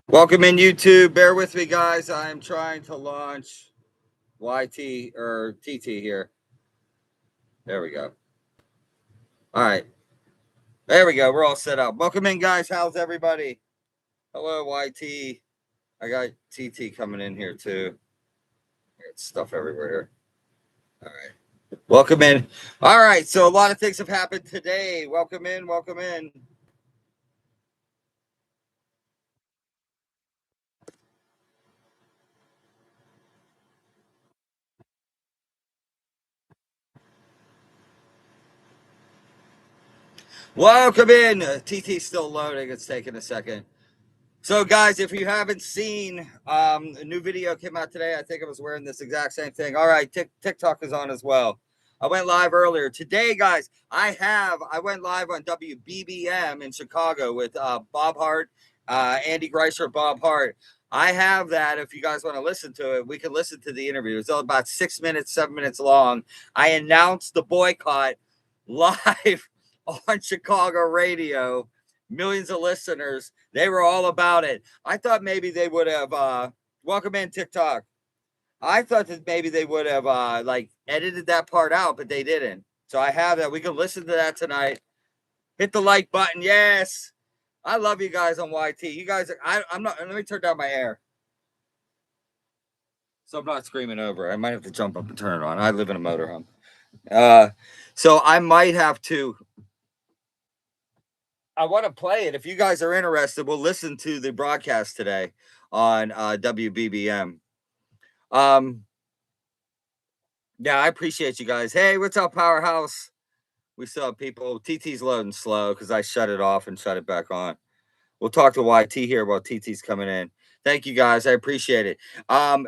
Welcome in YouTube. Bear with me, guys. I'm trying to launch YT or TT here. There we go. All right. There we go. We're all set up. Welcome in, guys. How's everybody? Hello, YT. I got TT coming in here too. Got stuff everywhere here. All right. Welcome in. All right. So a lot of things have happened today. Welcome in. Welcome in. Welcome in. TT's still loading. It's taking a second. So, guys, if you haven't seen, a new video came out today. I think I was wearing this exact same thing. All right, TikTok is on as well. I went live earlier today, guys. I went live on WBBM in Chicago with Bob Hart, Andy Greiser, Bob Hart. I have that. If you guys want to listen to it, we can listen to the interview. It's all about 6 minutes, 7 minutes long. I announced the boycott live on Chicago radio. Millions of listeners. They were all about it. I thought maybe they would have welcome in TikTok. I thought that maybe they would have like edited that part out, but they didn't. So I have that. We can listen to that tonight. Hit the like button. Yes. I love you guys on YT. You guys I'm not let me turn down my air. So I'm not screaming over. I might have to jump up and turn it on. I live in a motorhome. So I might have to I want to play it. If you guys are interested, we'll listen to the broadcast today on WBBM. Yeah, I appreciate you guys. Hey, what's up, Powerhouse? We still have people. TT's loading slow because I shut it off and shut it back on. We'll talk to YT here while TT's coming in. Thank you, guys. I appreciate it.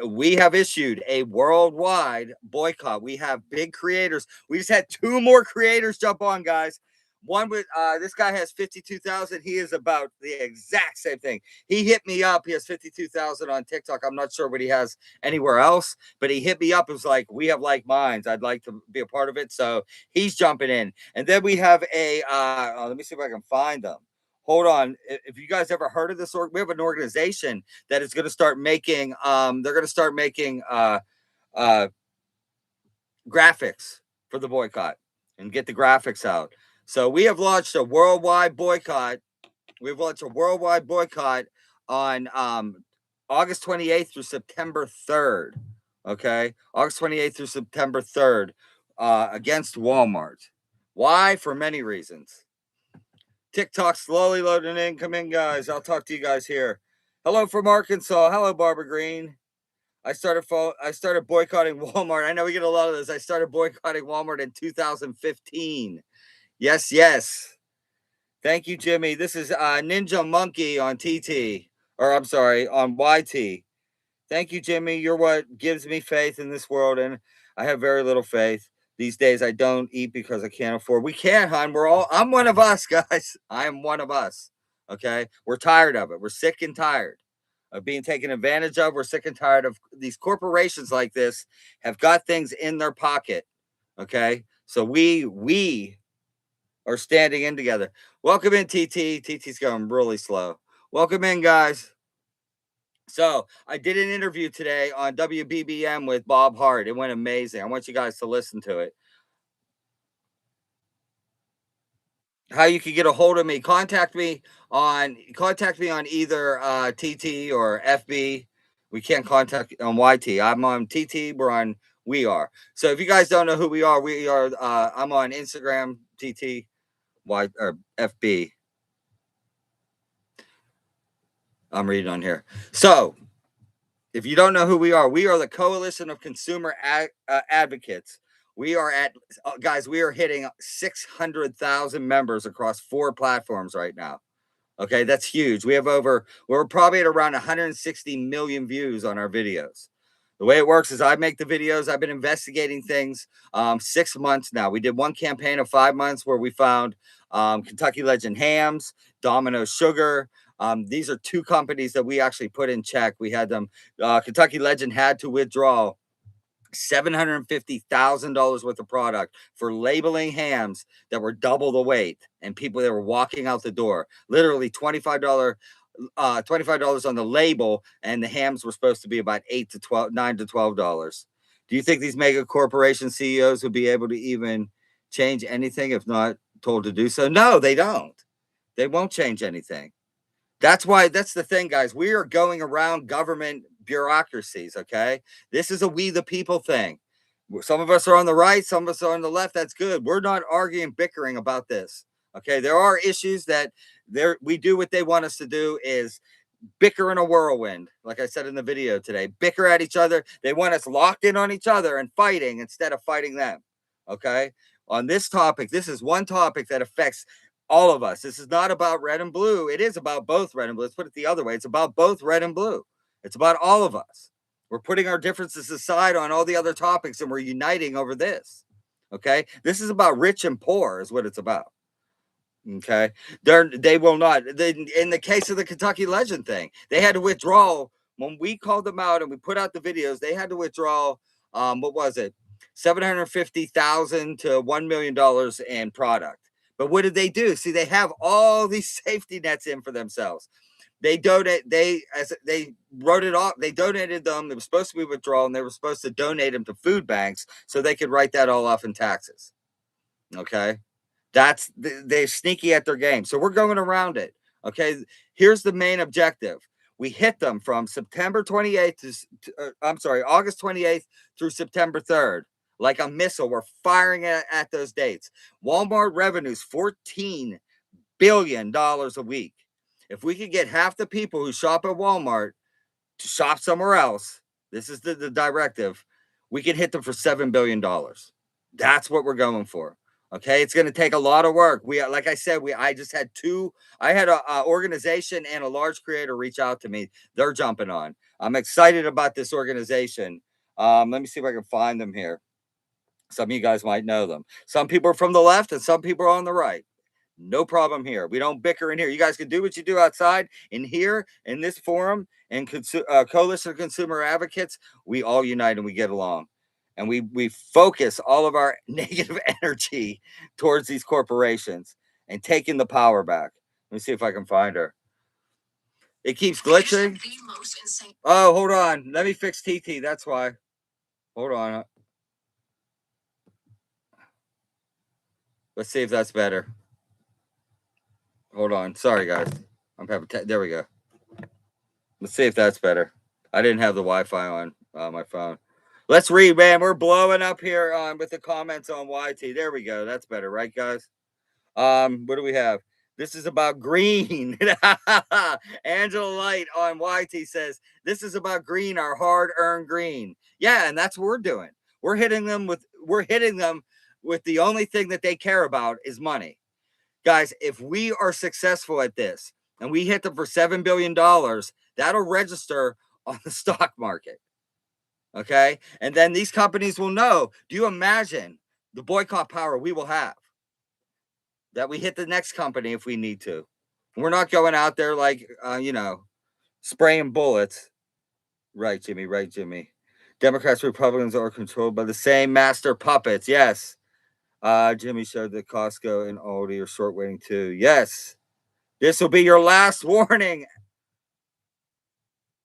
We have issued a worldwide boycott. We have big creators. We just had 2 more creators jump on, guys. One with this guy has 52,000. He is about the exact same thing. He hit me up. He has 52,000 on TikTok. I'm not sure what he has anywhere else, but he hit me up. It was like, we have like minds. I'd like to be a part of it. So he's jumping in. And then we have a let me see if I can find them. Hold on. If you guys ever heard of this, we have an organization that is going to start making. They're going to start making uh, graphics for the boycott and get the graphics out. So we have launched a worldwide boycott. We've launched a worldwide boycott on August 28th through September 3rd. Okay, August 28th through September 3rd against Walmart. Why? For many reasons. TikTok slowly loading in. Come in, guys. I'll talk to you guys here. Hello from Arkansas. Hello, Barbara Green. I started boycotting Walmart. I know we get a lot of this. I started boycotting Walmart in 2015. Yes, yes. Thank you, Jimmy. This is Ninja Monkey on TT. Or I'm sorry, on YT. Thank you, Jimmy. You're what gives me faith in this world, and I have very little faith. These days I don't eat because I can't afford. We can't, hon. I'm one of us, guys. I am one of us. Okay. We're tired of it. We're sick and tired of being taken advantage of. We're sick and tired of these corporations like this have got things in their pocket. Okay. So we are standing in together. Welcome in, TT. TT's going really slow. Welcome in, guys. So I did an interview today on WBBM with Bob Hart. It went amazing. I want you guys to listen to it. How you can get a hold of me? Contact me on either TT or FB. We can't contact on YT. I'm on TT. We are. So if you guys don't know who we are, I'm on Instagram, TT, or FB. I'm reading on here. So if you don't know who we are the Coalition of Consumer Advocates. We are guys, we are hitting 600,000 members across 4 platforms right now. Okay, that's huge. We're probably at around 160 million views on our videos. The way it works is I make the videos. I've been investigating things 6 months now. We did one campaign of 5 months where we found Kentucky Legend Hams, Domino Sugar. These are 2 companies that we actually put in check. We had them. Kentucky Legend had to withdraw $750,000 worth of product for labeling hams that were double the weight, and people that were walking out the door. Literally $25 $25 on the label, and the hams were supposed to be about $9 to $12. Do you think these mega corporation CEOs would be able to even change anything if not told to do so? No, they don't. They won't change anything. That's why, that's the thing, guys. We are going around government bureaucracies, okay? This is a we the people thing. Some of us are on the right, some of us are on the left. That's good. We're not arguing, bickering about this. Okay, there are issues that we do what they want us to do is bicker in a whirlwind. Like I said in the video today, bicker at each other. They want us locked in on each other and fighting instead of fighting them. Okay, on this topic, this is one topic that affects all of us. This is not about red and blue. It is about both red and blue. Let's put it the other way. It's about both red and blue. It's about all of us. We're putting our differences aside on all the other topics and we're uniting over this. Okay, this is about rich and poor is what it's about. Okay, they will not. In the case of the Kentucky Legend thing, they had to withdraw when we called them out and we put out the videos. They had to withdraw. What was it? $750,000 to $1 million in product. But what did they do? See, they have all these safety nets in for themselves. They donate. They wrote it off. They donated them. They were supposed to be withdrawn. They were supposed to donate them to food banks so they could write that all off in taxes. Okay. They're sneaky at their game. So we're going around it. Okay. Here's the main objective. We hit them from September 28th August 28th through September 3rd. Like a missile, we're firing at those dates. Walmart revenues $14 billion a week. If we could get half the people who shop at Walmart to shop somewhere else, this is the directive, we can hit them for $7 billion. That's what we're going for. Okay, it's going to take a lot of work. Like I said, I just had I had a organization and a large creator reach out to me. They're jumping on. I'm excited about this organization. Let me see if I can find them here. Some of you guys might know them. Some people are from the left and some people are on the right. No problem here. We don't bicker in here. You guys can do what you do outside. In here, in this forum, and Coalition of Consumer Advocates, we all unite and we get along. And we focus all of our negative energy towards these corporations and taking the power back. Let me see if I can find her. It keeps glitching. Oh, hold on. Let me fix TT. That's why. Hold on. Let's see if that's better. Hold on. Sorry, guys. I'm having there we go. Let's see if that's better. I didn't have the Wi-Fi on my phone. Let's read, man. We're blowing up here with the comments on YT. There we go. That's better, right, guys? What do we have? This is about green. Angela Light on YT says, this is about green, our hard-earned green. Yeah, and that's what we're doing. We're hitting them with the only thing that they care about is money. Guys, if we are successful at this and we hit them for $7 billion, that'll register on the stock market. Okay. And then these companies will know. Do you imagine the boycott power we will have? That we hit the next company if we need to. We're not going out there like, spraying bullets. Right, Jimmy. Right, Jimmy. Democrats, Republicans are controlled by the same master puppets. Yes. Jimmy showed that Costco and Aldi are short waiting too. Yes. This will be your last warning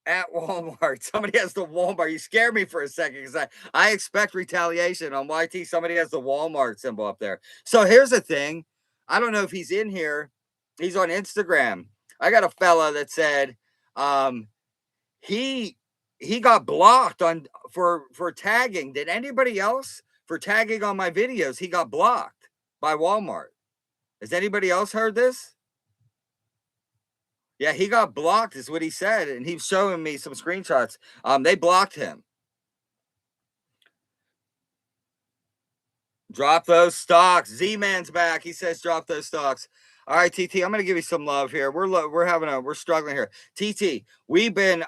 at Walmart. Somebody has the Walmart. You scared me for a second because I expect retaliation on YT. Somebody has the Walmart symbol up there. So here's the thing. I don't know if he's in here. He's on Instagram. I got a fella that said he got blocked for tagging. Did anybody else for tagging on my videos? He got blocked by Walmart. Has anybody else heard this? Yeah, he got blocked is what he said. And he's showing me some screenshots. They blocked him. Drop those stocks. Z-Man's back. He says drop those stocks. All right, TT, I'm going to give you some love here. We're struggling here. TT, we've been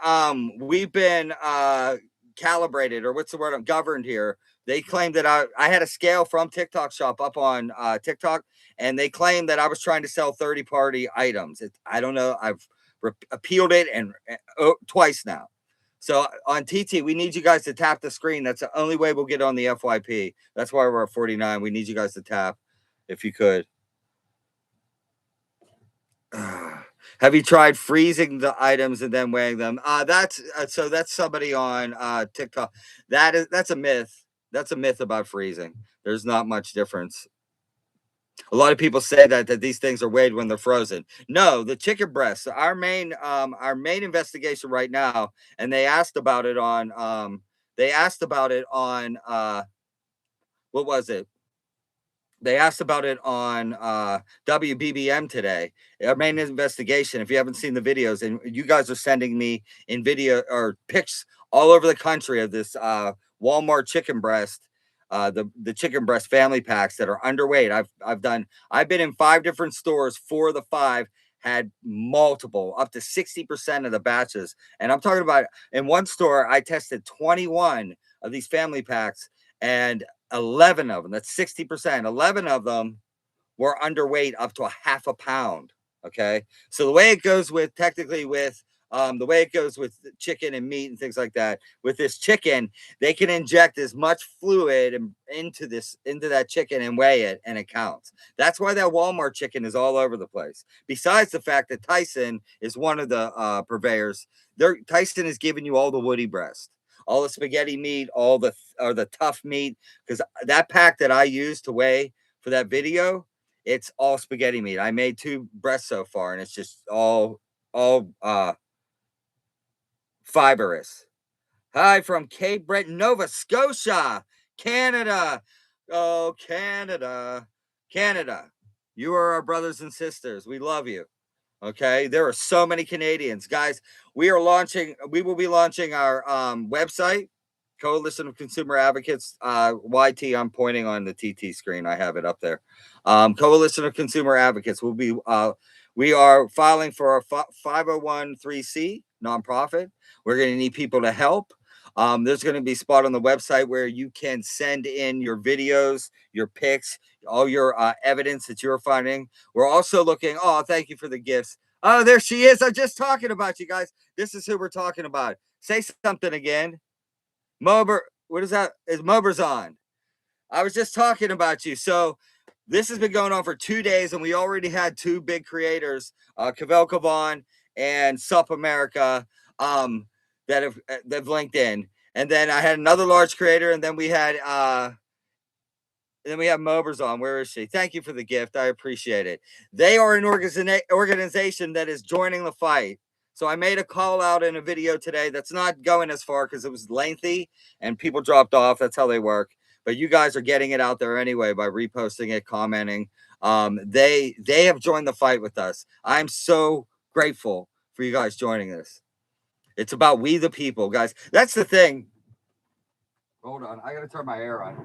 calibrated, or what's the word? I'm governed here. They claimed that I had a scale from TikTok Shop up on TikTok, and they claimed that I was trying to sell 30-party items. I don't know. I've appealed it and twice now. So on TT, we need you guys to tap the screen. That's the only way we'll get on the FYP. That's why we're at 49. We need you guys to tap if you could. Have you tried freezing the items and then weighing them? That's so that's somebody on TikTok. That's a myth. That's a myth about freezing. There's not much difference. A lot of people say that these things are weighed when they're frozen. No, the chicken breasts. Our main investigation right now, and they asked about it on what was it? They asked about it on WBBM today. Our main investigation. If you haven't seen the videos, and you guys are sending me in video or pics all over the country of this Walmart chicken breast, the chicken breast family packs that are underweight. I've been in 5 different stores. 4 of the 5 had multiple, up to 60% of the batches. And I'm talking about in one store, I tested 21 of these family packs, and 11 of them, that's 60%, 11 of them were underweight up to a half a pound. Okay. So the way it goes with technically with the way it goes with chicken and meat and things like that, with this chicken, they can inject as much fluid into that chicken and weigh it, and it counts. That's why that Walmart chicken is all over the place. Besides the fact that Tyson is one of the purveyors, Tyson is giving you all the woody breast, all the spaghetti meat, all the tough meat, because that pack that I used to weigh for that video, it's all spaghetti meat. I made 2 breasts so far, and it's just all fibrous. Hi from Cape Breton, Nova Scotia, Canada. Oh, Canada. Canada. You are our brothers and sisters. We love you. Okay. There are so many Canadians. Guys, we will be launching our website, Coalition of Consumer Advocates, YT. I'm pointing on the TT screen. I have it up there. Coalition of Consumer Advocates we are filing for a 501(c) nonprofit. We're going to need people to help. There's going to be a spot on the website where you can send in your videos, your pics, all your evidence that you're finding. We're also looking. Oh, thank you for the gifts. Oh, there she is. I'm just talking about you guys. This is who we're talking about. Say something again. Mober, what is that? Is Mober's on? I was just talking about you. So this has been going on for 2 days, and we already had 2 big creators, Cavell Cavan and Sup America, that have linked in. And then I had another large creator, and then we have Mobers on. Where is she? Thank you for the gift. I appreciate it. They are an organization that is joining the fight. So I made a call out in a video today that's not going as far because it was lengthy and people dropped off. That's how they work. But you guys are getting it out there anyway by reposting it, commenting. They have joined the fight with us. I'm so grateful for you guys joining this. It's about we the people, guys. That's the thing. Hold on. I got to turn my air on.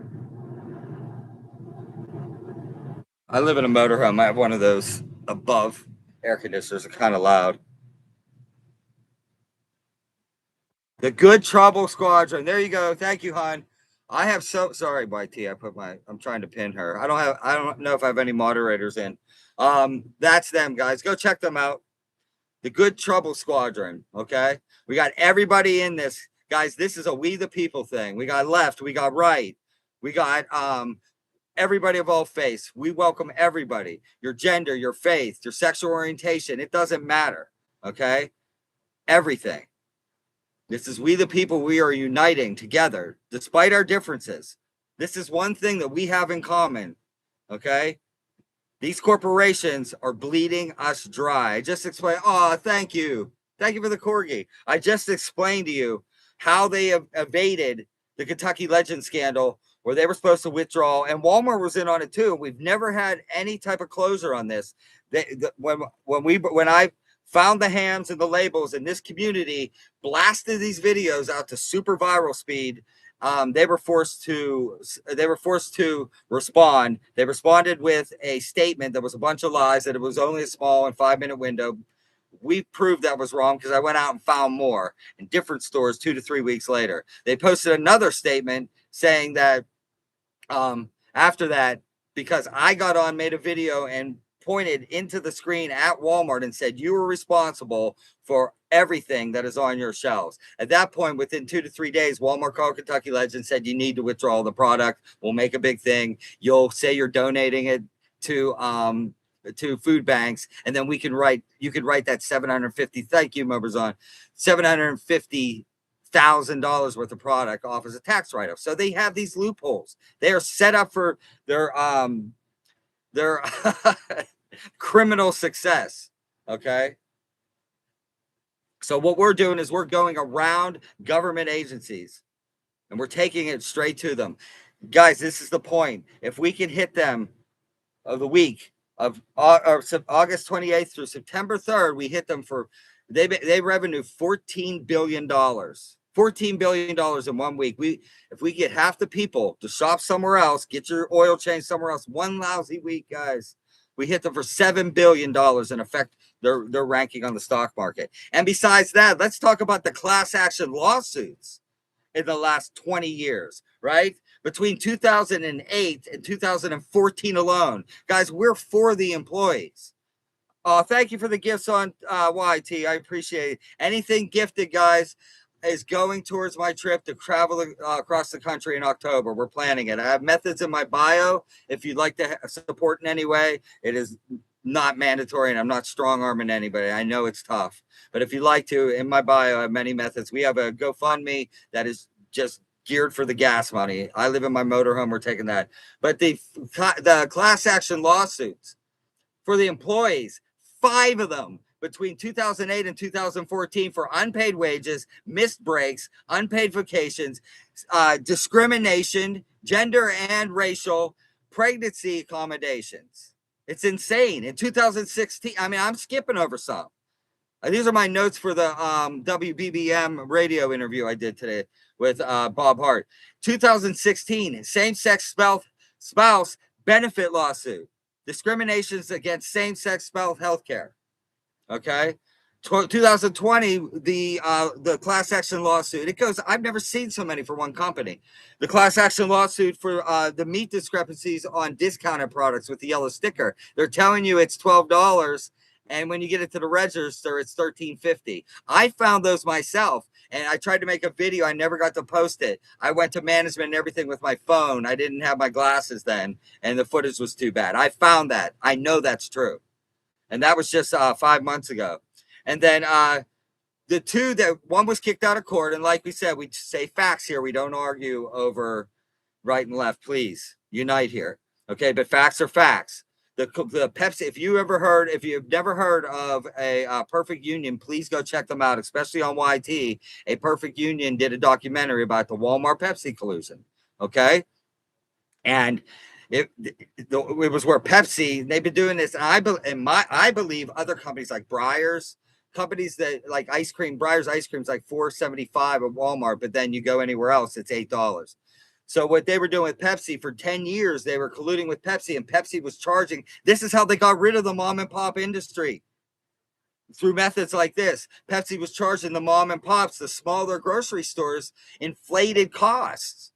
I live in a motorhome. I have one of those above air conditioners. They're kind of loud. The Good Trouble Squadron. There you go. Thank you, hon. I have sorry, YT. I'm trying to pin her. I don't know if I have any moderators in. That's them, guys. Go check them out. The Good Trouble Squadron. Okay. We got everybody in this. Guys, this is a we the people thing. We got left, we got right. We got everybody of all faiths. We welcome everybody. Your gender, your faith, your sexual orientation. It doesn't matter. Okay. Everything. This is we the people. We are uniting together despite our differences. This is one thing that we have in common. Okay. These corporations are bleeding us dry. I just explained. Oh, thank you. Thank you for the corgi. I just explained to you how they have evaded the Kentucky Legend scandal where they were supposed to withdraw, and Walmart was in on it too. We've never had any type of closure on this. When I found the hams and the labels, and this community blasted these videos out to super viral speed, they were forced to respond. They responded with a statement that was a bunch of lies, that it was only a small and 5-minute window. We proved that was wrong because I went out and found more in different stores 2 to 3 weeks later. They posted another statement saying that after that, because I got on, made a video, and pointed into the screen at Walmart and said, you were responsible for everything that is on your shelves. At that point, within 2 to 3 days, Walmart called Kentucky Legend, said, you need to withdraw the product. We'll make a big thing. You'll say you're donating it to to food banks, and then you could write that 750, thank you, Mobrazon, $750,000 worth of product off as a tax write-off. So they have these loopholes. They are set up for their criminal success. Okay. So what we're doing is we're going around government agencies and we're taking it straight to them. Guys, this is the point. If we can hit them of the week of August 28th through September 3rd, we hit them for they revenue $14 billion. $14 billion in 1 week. If we get half the people to shop somewhere else, get your oil change somewhere else, one lousy week, guys, we hit them for $7 billion and affect their ranking on the stock market. And besides that, let's talk about the class action lawsuits in the last 20 years, right? Between 2008 and 2014 alone. Guys, we're for the employees. Thank you for the gifts on YT. I appreciate it. Anything gifted, guys, is going towards my trip to travel across the country in October. We're planning it. I have methods in my bio. If you'd like to support in any way, it is not mandatory, and I'm not strong-arming anybody. I know it's tough. But if you'd like to, in my bio, I have many methods. We have a GoFundMe that is just geared for the gas money. I live in my motorhome. We're taking that. But the class action lawsuits for the employees, 5 of them between 2008 and 2014 for unpaid wages, missed breaks, unpaid vacations, discrimination, gender and racial, pregnancy accommodations. It's insane. In 2016, I mean, I'm skipping over some. These are my notes for the WBBM radio interview I did today with Bob Hart. 2016, same-sex spouse benefit lawsuit. Discriminations against same-sex spouse health care. Okay. 2020, the class action lawsuit. It goes, I've never seen so many for one company. The class action lawsuit for the meat discrepancies on discounted products with the yellow sticker. They're telling you it's $12, and when you get it to the register, it's $13.50. I found those myself, and I tried to make a video. I never got to post it. I went to management and everything with my phone. I didn't have my glasses then, and the footage was too bad. I found that. I know that's true. And that was just 5 months ago. And then the two that one was kicked out of court. And like we said, we say facts here. We don't argue over right and left. Please unite here. Okay. But facts are facts. The Pepsi, if you've never heard of a Perfect Union, please go check them out, especially on YT. A Perfect Union did a documentary about the Walmart Pepsi collusion. Okay. And it was where Pepsi, they've been doing this. And I believe other companies like Breyers, companies that like ice cream, Breyers ice cream is like $4.75 at Walmart, but then you go anywhere else, it's $8. So what they were doing with Pepsi for 10 years, they were colluding with Pepsi, and Pepsi was charging. This is how they got rid of the mom and pop industry. Through methods like this, Pepsi was charging the mom and pops, the smaller grocery stores, inflated costs.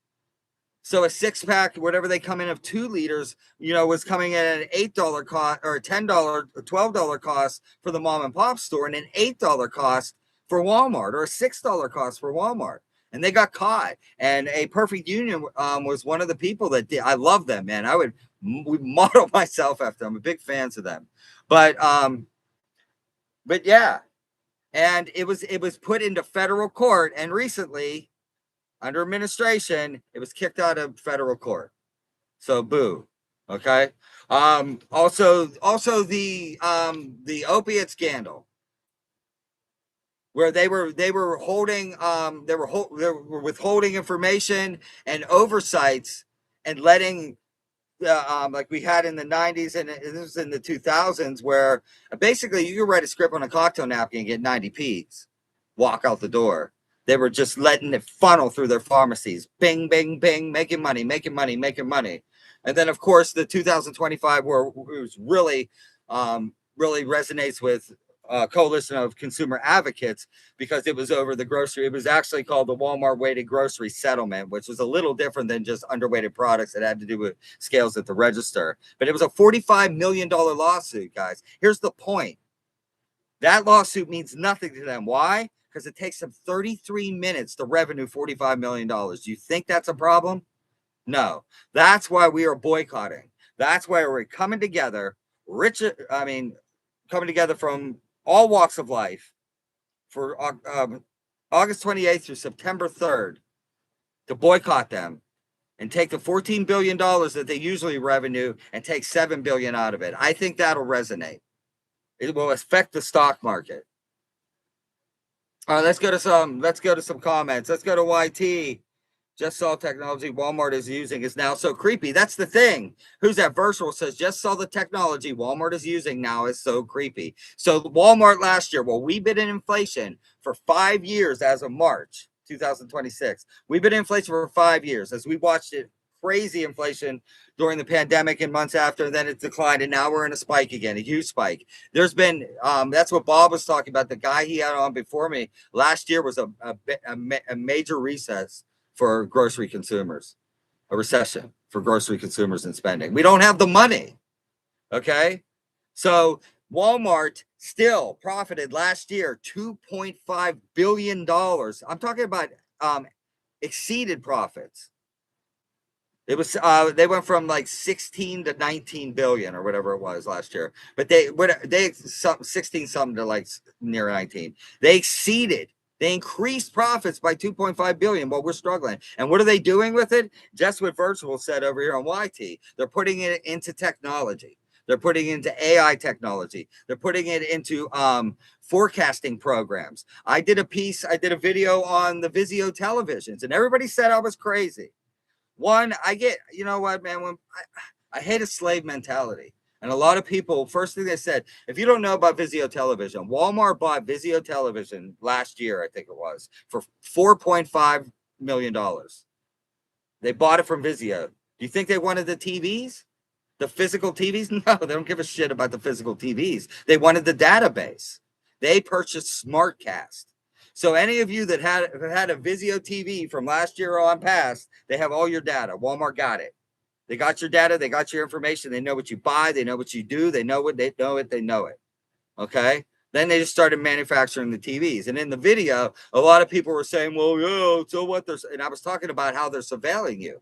So a 6-pack, whatever they come in of 2 liters, was coming in at an $8 cost or $10, $12 cost for the mom and pop store, and an $8 cost for Walmart, or a $6 cost for Walmart. And they got caught. And a Perfect Union was one of the people that did. I love them, man. I would model myself after them. I'm a big fans of them. But yeah. And it was put into federal court, and recently, under administration, it was kicked out of federal court. So boo. Okay. Also the opiate scandal, where they were holding they were withholding information and oversights and letting like we had in the 90s, and this was in the 2000s, where basically you could write a script on a cocktail napkin and get 90 P's, walk out the door. They were just letting it funnel through their pharmacies. Bing, bing, bing, making money, making money, making money. And then, of course, the 2025, where it was really resonates with coalition of consumer advocates, because it was over the grocery. It was actually called the Walmart weighted grocery settlement, which was a little different than just underweighted products that had to do with scales at the register. But it was a $45 million lawsuit, guys. Here's the point. That lawsuit means nothing to them. Why? Because it takes them 33 minutes to revenue $45 million. Do you think that's a problem? No. That's why we are boycotting. That's why we're coming together. coming together from all walks of life for August 28th through September 3rd to boycott them and take the $14 billion that they usually revenue and take $7 billion out of it. I think that'll resonate. It will affect the stock market. All right, let's go to some comments. Let's go to YT. Just saw technology Walmart is using is now so creepy. That's the thing. Who's that? Virtual says, just saw the technology Walmart is using now is so creepy. So Walmart last year, well, we've been in inflation for 5 years as of March 2026. We've been in inflation for 5 years as we watched it, crazy inflation during the pandemic and months after, and then it declined, and now we're in a spike again, a huge spike. There's been, that's what Bob was talking about. The guy he had on before me last year was a major recess for grocery consumers, a recession for grocery consumers and spending. We don't have the money. Okay. So Walmart still profited last year $2.5 billion. I'm talking about exceeded profits. It was they went from like 16 to 19 billion or whatever it was last year, but they 16 something to like near 19. They exceeded. They increased profits by 2.5 billion, but we're struggling. And what are they doing with it? Just what Virtual said over here on YT. They're putting it into technology. They're putting it into AI technology. They're putting it into forecasting programs. I did a video on the Vizio televisions, and everybody said I was crazy. One, you know what, man, when I hate a slave mentality. And a lot of people, first thing they said, if you don't know about Vizio television, Walmart bought Vizio television last year, I think it was, for $4.5 million. They bought it from Vizio. Do you think they wanted the TVs? The physical TVs? No, they don't give a shit about the physical TVs. They wanted the database. They purchased SmartCast. So any of you that had a Vizio TV from last year on past, they have all your data. Walmart got it. They got your data. They got your information. They know what you buy. They know what you do. They know it. They know it. They know it. Okay. Then they just started manufacturing the TVs. And in the video, a lot of people were saying, well, yeah, so what? And I was talking about how they're surveilling you.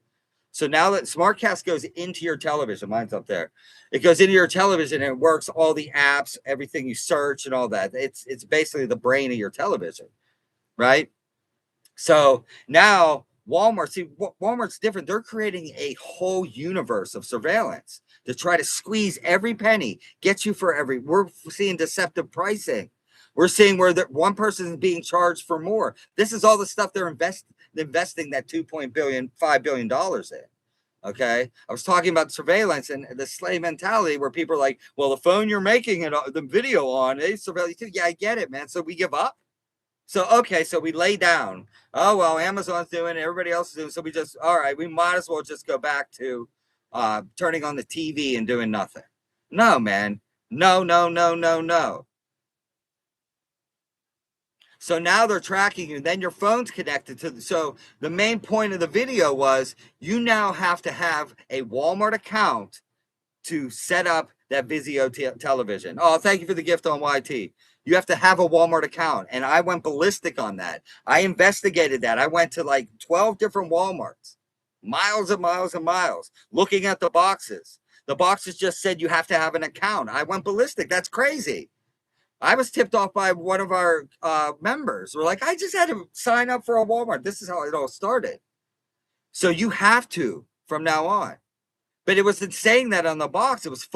So now that SmartCast goes into your television, mine's up there. It goes into your television and it works all the apps, everything you search and all that. It's basically the brain of your television, right? So now Walmart's different. They're creating a whole universe of surveillance to try to squeeze every penny, get you for we're seeing deceptive pricing. We're seeing where one person is being charged for more. This is all the stuff they're investing that $5 billion in. Okay. I was talking about surveillance and the slave mentality where people are like, well, the phone you're making it the video on, they surveil you too. Yeah, I get it, man. So we give up. So, okay, so we lay down. Oh, well, Amazon's doing it. Everybody else is doing it. So all right, we might as well just go back to turning on the TV and doing nothing. No, man. No, no, no, no, no. So now they're tracking you. Then your phone's connected to. So the main point of the video was you now have to have a Walmart account to set up that Vizio television. Oh, thank you for the gift on YT. You have to have a Walmart account. And I went ballistic on that. I investigated that. I went to like 12 different Walmarts, miles and miles and miles, looking at the boxes. The boxes just said you have to have an account. I went ballistic. That's crazy. I was tipped off by one of our members. We're like, I just had to sign up for a Walmart. This is how it all started. So you have to from now on. But it wasn't saying that on the box. It was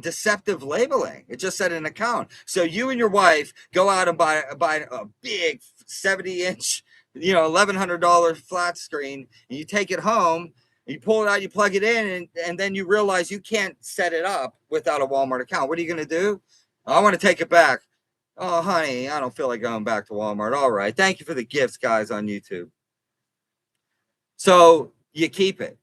deceptive labeling. It just said an account. So you and your wife go out and buy a big 70-inch, $1,100 flat screen, and you take it home. You pull it out, you plug it in, and then you realize you can't set it up without a Walmart account. What are you going to do? I want to take it back. Oh, honey, I don't feel like going back to Walmart. All right. Thank you for the gifts, guys, on YouTube. So you keep it,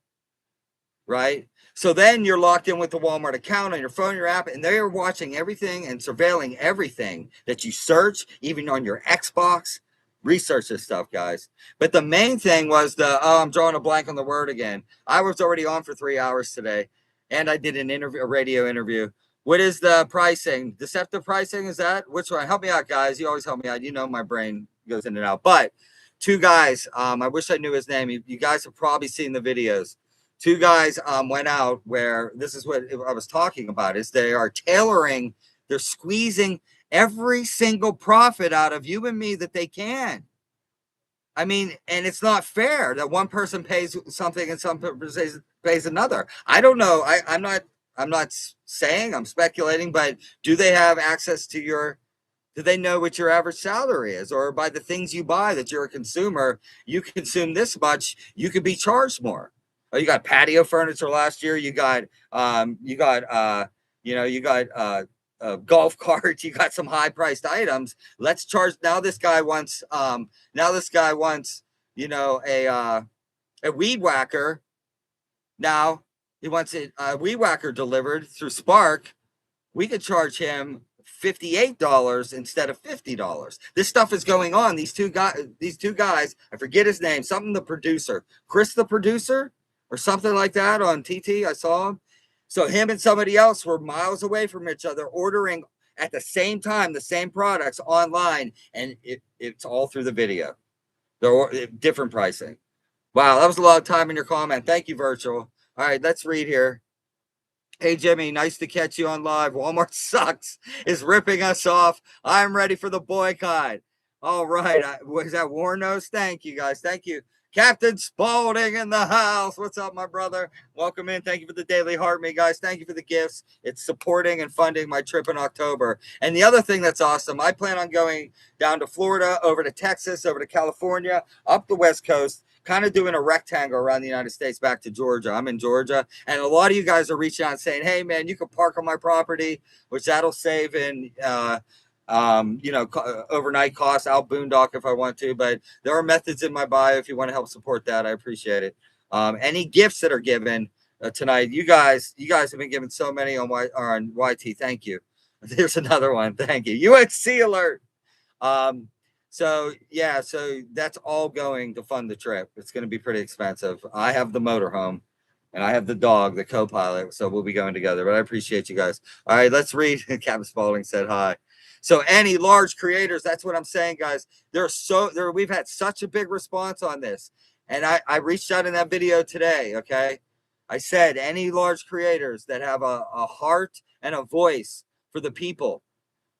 right? So then you're locked in with the Walmart account on your phone, your app, and they're watching everything and surveilling everything that you search, even on your Xbox. Research this stuff, guys. But the main thing was I'm drawing a blank on the word again. I was already on for 3 hours today, and I did a radio interview. What is the pricing? Deceptive pricing, is that? Which one? Help me out, guys. You always help me out. You know my brain goes in and out. But two guys, I wish I knew his name. You guys have probably seen the videos. two guys went out where this is what I was talking about, is they are tailoring, they're squeezing every single profit out of you and me that they can. I mean, and it's not fair that one person pays something and some person pays another. I don't know. I'm not saying, I'm speculating, but do they have access to your, do they know what your average salary is? Or by the things you buy that you're a consumer, you consume this much, you could be charged more. Oh, you got patio furniture last year. You got golf carts. You got some high priced items. Let's charge. Now this guy wants a weed whacker. Now he wants a weed whacker delivered through Spark. We could charge him $58 instead of $50. This stuff is going on. These two guys, I forget his name, something the producer, Chris the producer, or something like that on TT. I saw him. So him and somebody else were miles away from each other, ordering at the same time the same products online, and it's all through the video. They're different pricing. Wow, that was a lot of time in your comment. Thank you, Virtual. All right, let's read here. Hey, Jimmy, nice to catch you on live. Walmart sucks, is ripping us off. I'm ready for the boycott. All right. Was that Warnos? Thank you, guys. Thank you. Captain Spaulding in the house. What's up, my brother? Welcome in. Thank you for the daily heart me, guys. Thank you for the gifts. It's supporting and funding my trip in October. And the other thing that's awesome, I plan on going down to Florida, over to Texas, over to California, up the West Coast, kind of doing a rectangle around the United States back to Georgia. I'm in Georgia, and a lot of you guys are reaching out and saying, hey, man, you can park on my property, which that'll save in, overnight costs. I'll boondock if I want to, but there are methods in my bio if you want to help support that. I appreciate it. Any gifts that are given tonight, you guys have been given so many on YT. Thank you. There's another one. Thank you. UNC alert. So that's all going to fund the trip. It's going to be pretty expensive. I have the motorhome and I have the dog, the co-pilot. So we'll be going together, but I appreciate you guys. All right, let's read. Captain Spaulding said hi. So any large creators, that's what I'm saying, guys. We've had such a big response on this. And I reached out in that video today. Okay. I said, any large creators that have a heart and a voice for the people,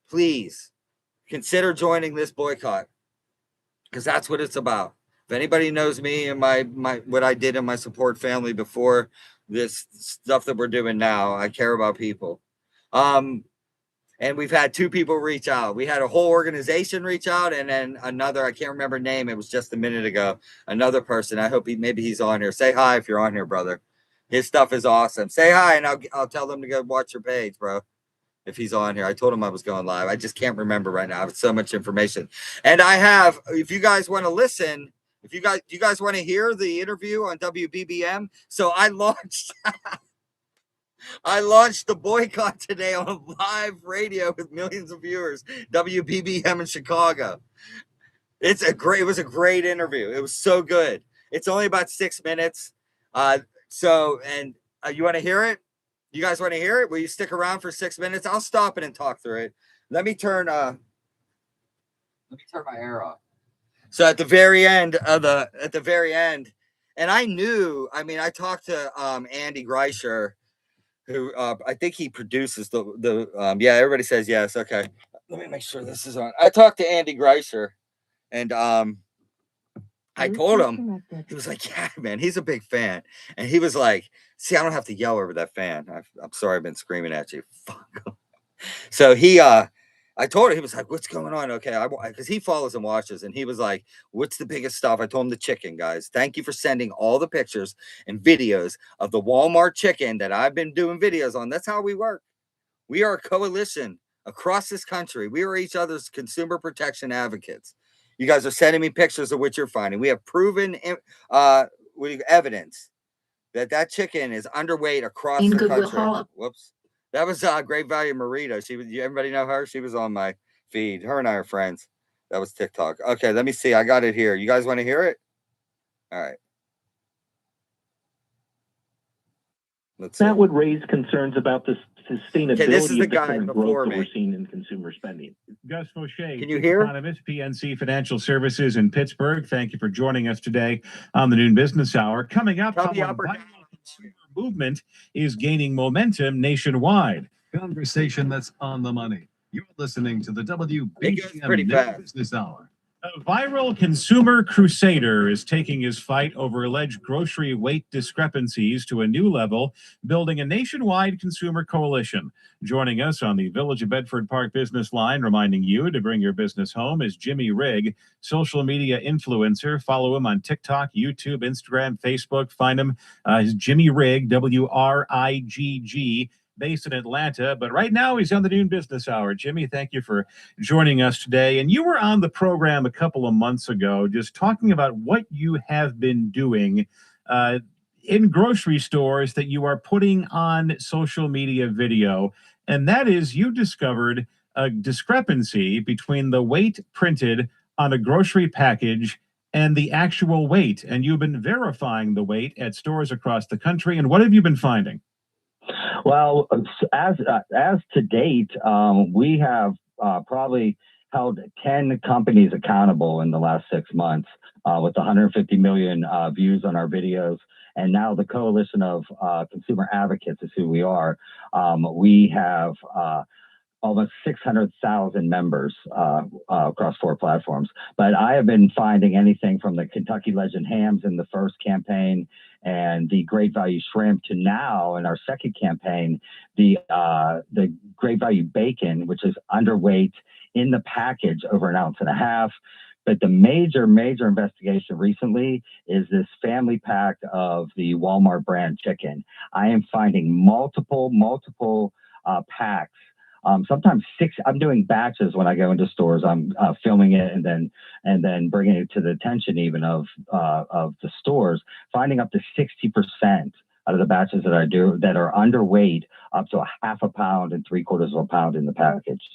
please consider joining this boycott, because that's what it's about. If anybody knows me and my what I did in my support family before this stuff that we're doing now, I care about people. And we've had two people reach out. We had a whole organization reach out, and then another, I can't remember name. It was just a minute ago. Another person. I hope maybe he's on here. Say hi if you're on here, brother. His stuff is awesome. Say hi, and I'll tell them to go watch your page, bro. If he's on here. I told him I was going live. I just can't remember right now. It's so much information. And I have, if you guys want to listen, do you guys want to hear the interview on WBBM? So I launched the boycott today on live radio with millions of viewers, WBBM in Chicago. It was a great interview. It was so good. It's only about 6 minutes. You want to hear it? You guys want to hear it? Will you stick around for 6 minutes? I'll stop it and talk through it. Let me turn my air off. So at the very end, and I talked to Andy Greicher, who I think he produces everybody says yes. Okay. Let me make sure this is on. I talked to Andy Greicher, and I told him, he was like, yeah, man, he's a big fan. And he was like, see, I don't have to yell over that fan. I'm sorry, I've been screaming at you. Fuck. So I told him, he was like, what's going on? Okay. Because he follows and watches. And he was like, what's the biggest stuff? I told him the chicken, guys. Thank you for sending all the pictures and videos of the Walmart chicken that I've been doing videos on. That's how we work. We are a coalition across this country. We are each other's consumer protection advocates. You guys are sending me pictures of what you're finding. We have proven evidence that chicken is underweight across the country. Whoops. That was Great Value Marita. Everybody know her? She was on my feed. Her and I are friends. That was TikTok. Okay, let me see. I got it here. You guys want to hear it? All right. That would raise concerns about the sustainability this is the of the guy current before growth me. that we're seeing in consumer spending. Gus Fauché, can you hear? Economist, PNC Financial Services in Pittsburgh. Thank you for joining us today on the Noon Business Hour. Coming up, movement is gaining momentum nationwide. Conversation that's on the money. You're listening to the It goes WBBM pretty fast. Business Hour. A viral consumer crusader is taking his fight over alleged grocery weight discrepancies to a new level, building a nationwide consumer coalition. Joining us on the Village of Bedford Park business line, reminding you to bring your business home, is Jimmy Rigg, social media influencer. Follow him on TikTok, YouTube, Instagram, Facebook. Find him. He's Jimmy Rigg, WRIGG. Based in Atlanta, but right now he's on the Noon Business Hour. Jimmy, thank you for joining us today. And you were on the program a couple of months ago just talking about what you have been doing in grocery stores that you are putting on social media video. And that is, you discovered a discrepancy between the weight printed on a grocery package and the actual weight. And you've been verifying the weight at stores across the country. And what have you been finding? Well, as to date, we have probably held 10 companies accountable in the last 6 months with 150 million views on our videos. And now the coalition of consumer advocates is who we are. We have almost 600,000 members across 4 platforms. But I have been finding anything from the Kentucky Legend hams in the first campaign and the Great Value shrimp to now in our second campaign, the Great Value bacon, which is underweight in the package over 1.5 ounces. But the major investigation recently is this family pack of the Walmart brand chicken. I am finding multiple packs. Sometimes 6. I'm doing batches when I go into stores. I'm filming it and then bringing it to the attention even of the stores. Finding up to 60% out of the batches that I do that are underweight, up to 1/2 pound and 3/4 pound in the package.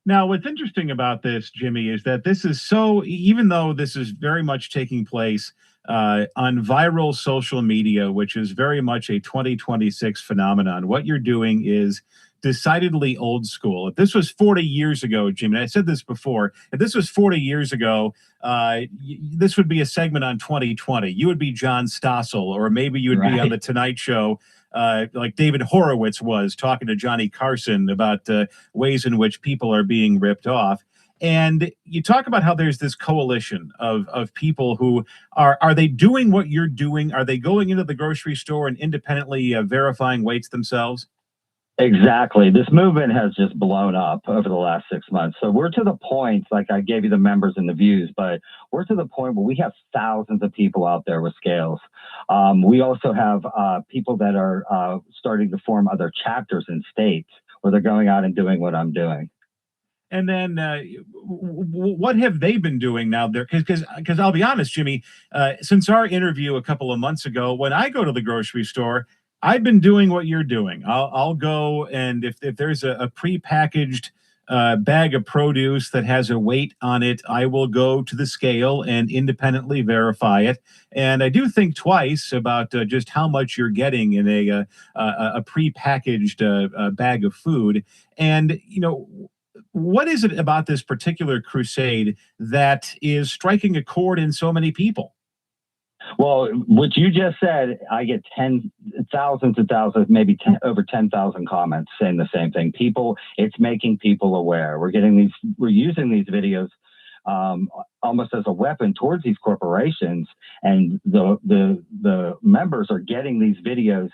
Now, what's interesting about this, Jimmy, is that this is even though this is very much taking place on viral social media, which is very much a 2026 phenomenon, what you're doing is decidedly old school. If this was 40 years ago, Jimmy, and I said this before, if this was 40 years ago, this would be a segment on 2020. You would be John Stossel, or maybe you would be on The Tonight Show, like David Horowitz was talking to Johnny Carson about ways in which people are being ripped off. And you talk about how there's this coalition of people who are they doing what you're doing? Are they going into the grocery store and independently verifying weights themselves? Exactly. This movement has just blown up over the last 6 months. So we're to the point, like I gave you the members and the views, but we're to the point where we have thousands of people out there with scales. We also have people that are starting to form other chapters in states where they're going out and doing what I'm doing. And then what have they been doing now there? Because I'll be honest, Jimmy, since our interview a couple of months ago, when I go to the grocery store, I've been doing what you're doing. I'll go, and if there's a prepackaged bag of produce that has a weight on it, I will go to the scale and independently verify it. And I do think twice about just how much you're getting in a prepackaged bag of food. And, what is it about this particular crusade that is striking a chord in so many people? Well, what you just said, I get thousands and thousands, maybe over 10,000 comments saying the same thing. It's making people aware. We're using these videos almost as a weapon towards these corporations, and the members are getting these videos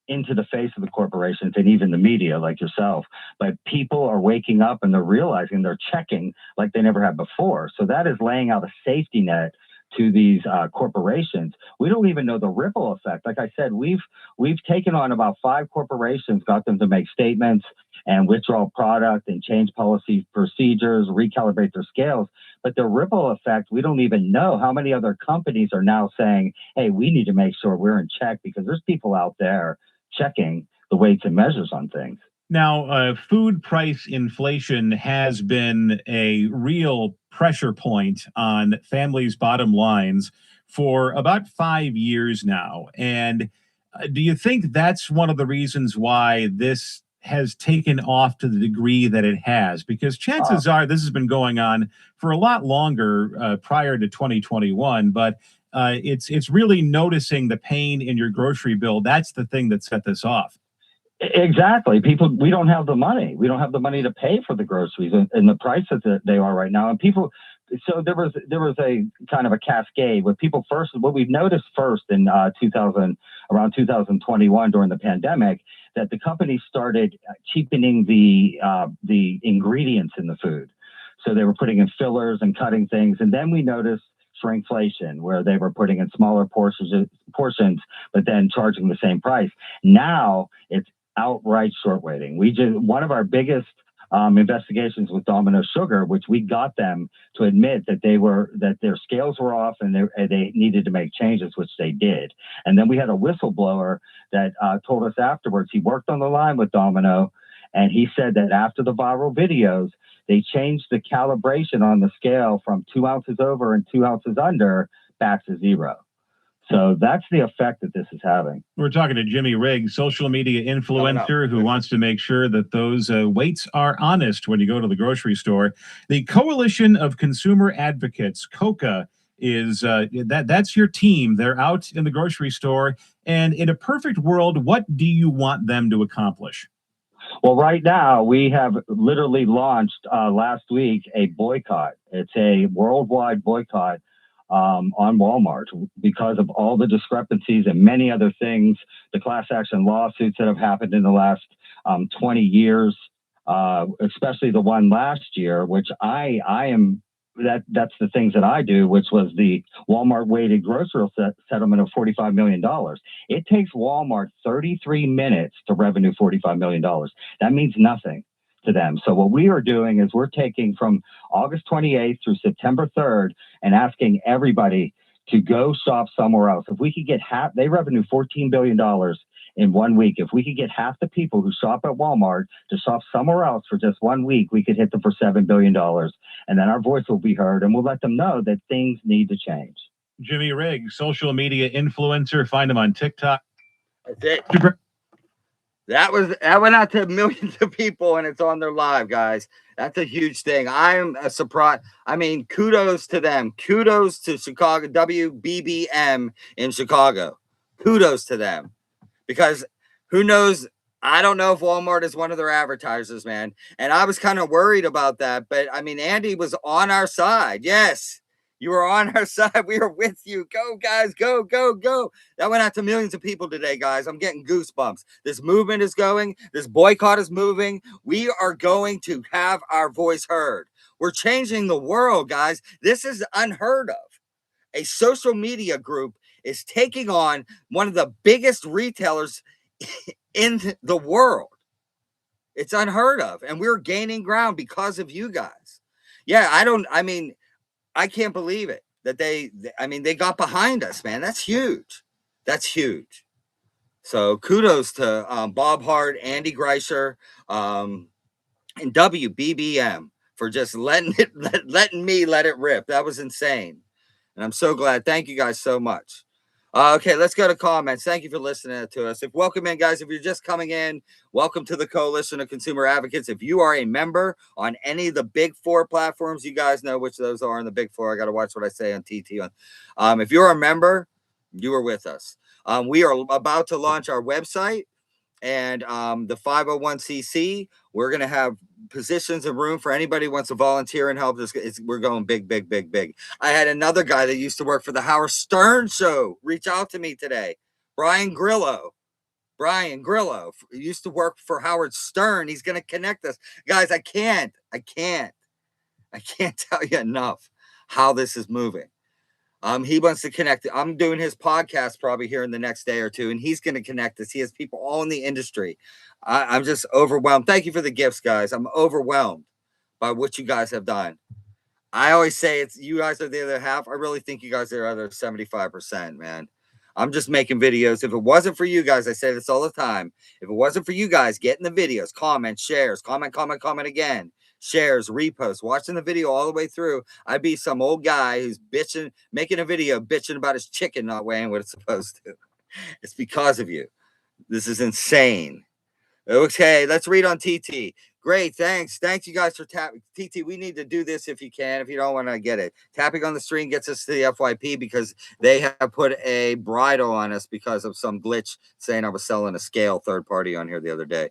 into the face of the corporations and even the media like yourself. But people are waking up and they're realizing they're checking like they never have before. So that is laying out a safety net to these corporations. We don't even know the ripple effect. Like I said, we've taken on about 5 corporations, got them to make statements and withdraw product and change policy procedures, recalibrate their scales. But the ripple effect, we don't even know how many other companies are now saying, hey, we need to make sure we're in check, because there's people out there checking the weights and measures on things. Now, food price inflation has been a real pressure point on families' bottom lines for about 5 years now. And do you think that's one of the reasons why this has taken off to the degree that it has? Because chances are this has been going on for a lot longer prior to 2021. But It's really noticing the pain in your grocery bill. That's the thing that set this off. Exactly. People, we don't have the money. We don't have the money to pay for the groceries and the prices that they are right now. And people, so there was a kind of a cascade with people first. What we've noticed first in around 2021 during the pandemic, that the company started cheapening the ingredients in the food. So they were putting in fillers and cutting things. And then we noticed shrinkflation, where they were putting in smaller portions, but then charging the same price. Now it's outright short weighting. One of our biggest investigations with Domino Sugar, which we got them to admit that their scales were off and they needed to make changes, which they did. And then we had a whistleblower that told us afterwards, he worked on the line with Domino, and he said that after the viral videos, they changed the calibration on the scale from 2 ounces over and 2 ounces under back to 0. So that's the effect that this is having. We're talking to Jimmy Riggs, social media influencer who wants to make sure that those weights are honest when you go to the grocery store. The Coalition of Consumer Advocates, C.O.C.A, is that's your team. They're out in the grocery store. And in a perfect world, what do you want them to accomplish? Well, right now, we have literally launched last week a boycott. It's a worldwide boycott on Walmart because of all the discrepancies and many other things, the class action lawsuits that have happened in the last 20 years, especially the one last year, which I am, that's the things that I do, which was the Walmart weighted grocery settlement of $45 million. It takes Walmart 33 minutes to revenue $45 million. That means nothing to them. So what we are doing is we're taking from August 28th through September 3rd and asking everybody to go shop somewhere else. If we could get they revenue $14 billion in 1 week. If we could get half the people who shop at Walmart to shop somewhere else for just 1 week, we could hit them for $7 billion. And then our voice will be heard, and we'll let them know that things need to change. Jimmy Riggs, social media influencer. Find him on TikTok. That's it. That went out to millions of people, and it's on their live, guys. That's a huge thing. I'm surprised. I mean, kudos to them. Kudos to Chicago, WBBM in Chicago. Kudos to them. Because who knows? I don't know if Walmart is one of their advertisers, man. And I was kind of worried about that. But, I mean, Andy was on our side. Yes, you were on our side. We are with you. Go, guys. Go, go, go. That went out to millions of people today, guys. I'm getting goosebumps. This movement is going. This boycott is moving. We are going to have our voice heard. We're changing the world, guys. This is unheard of. A social media group is taking on one of the biggest retailers in the world. It's unheard of. And we're gaining ground because of you guys. Yeah, I can't believe it that they got behind us, man. That's huge. That's huge. So kudos to Bob Hart, Andy Greicher, and WBBM for just letting me let it rip. That was insane. And I'm so glad. Thank you guys so much. Okay, let's go to comments. Thank you for listening to us. Welcome in, guys. If you're just coming in, welcome to the Coalition of Consumer Advocates. If you are a member on any of the big 4 platforms, you guys know which those are in the big 4. I got to watch what I say on TT. If you're a member, you are with us. We are about to launch our website and the 501c. We're going to have positions and room for anybody who wants to volunteer and help. We're going big, big, big, big. I had another guy that used to work for the Howard Stern show reach out to me today. Brian Grillo used to work for Howard Stern. He's going to connect us. Guys, I can't tell you enough how this is moving. He wants to connect. I'm doing his podcast probably here in the next day or two, and he's going to connect us. He has people all in the industry. I'm just overwhelmed. Thank you for the gifts, guys. I'm overwhelmed by what you guys have done. I always say it's you guys are the other half. I really think you guys are the other 75%, man. I'm just making videos. If it wasn't for you guys, I say this all the time. If it wasn't for you guys getting the videos, comment, shares, comment again. Shares, reposts, watching the video all the way through, I'd be some old guy who's bitching, making a video bitching about his chicken not weighing what it's supposed to. It's because of you. This is insane. Okay, let's read on TT. Great, thanks. Thanks you guys for tapping. TT, we need to do this if you can. If you don't want to get it. Tapping on the screen gets us to the FYP because they have put a bridle on us because of some glitch saying I was selling a scale third party on here the other day.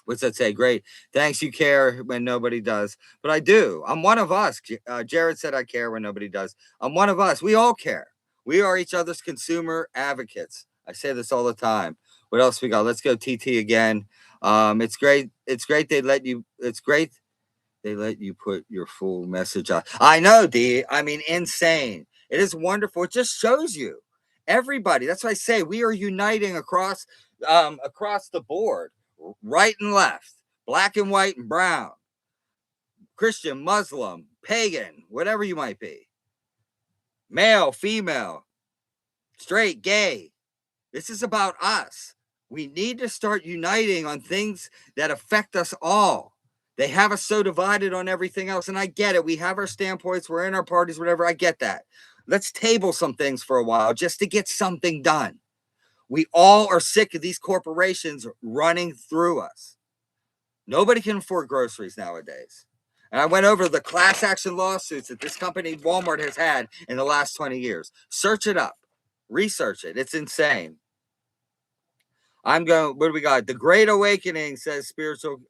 What's that say? Great. Thanks. You care when nobody does. But I do. I'm one of us. Jared said I care when nobody does. I'm one of us. We all care. We are each other's consumer advocates. I say this all the time. What else we got? Let's go TT again. It's great. It's great they let you. It's great they let you put your full message out. I know, D. I mean, insane. It is wonderful. It just shows you everybody. That's why I say we are uniting across the board, right and left, black and white and brown, Christian, Muslim, pagan, whatever you might be, male, female, straight, gay. This is about us. We need to start uniting on things that affect us all. They have us so divided on everything else. And I get it. We have our standpoints. We're in our parties, whatever. I get that. Let's table some things for a while just to get something done. We all are sick of these corporations running through us. Nobody can afford groceries nowadays. And I went over the class action lawsuits that this company, Walmart, has had in the last 20 years. Search it up. Research it. It's insane. I'm going, what do we got? The Great Awakening, says Spiritual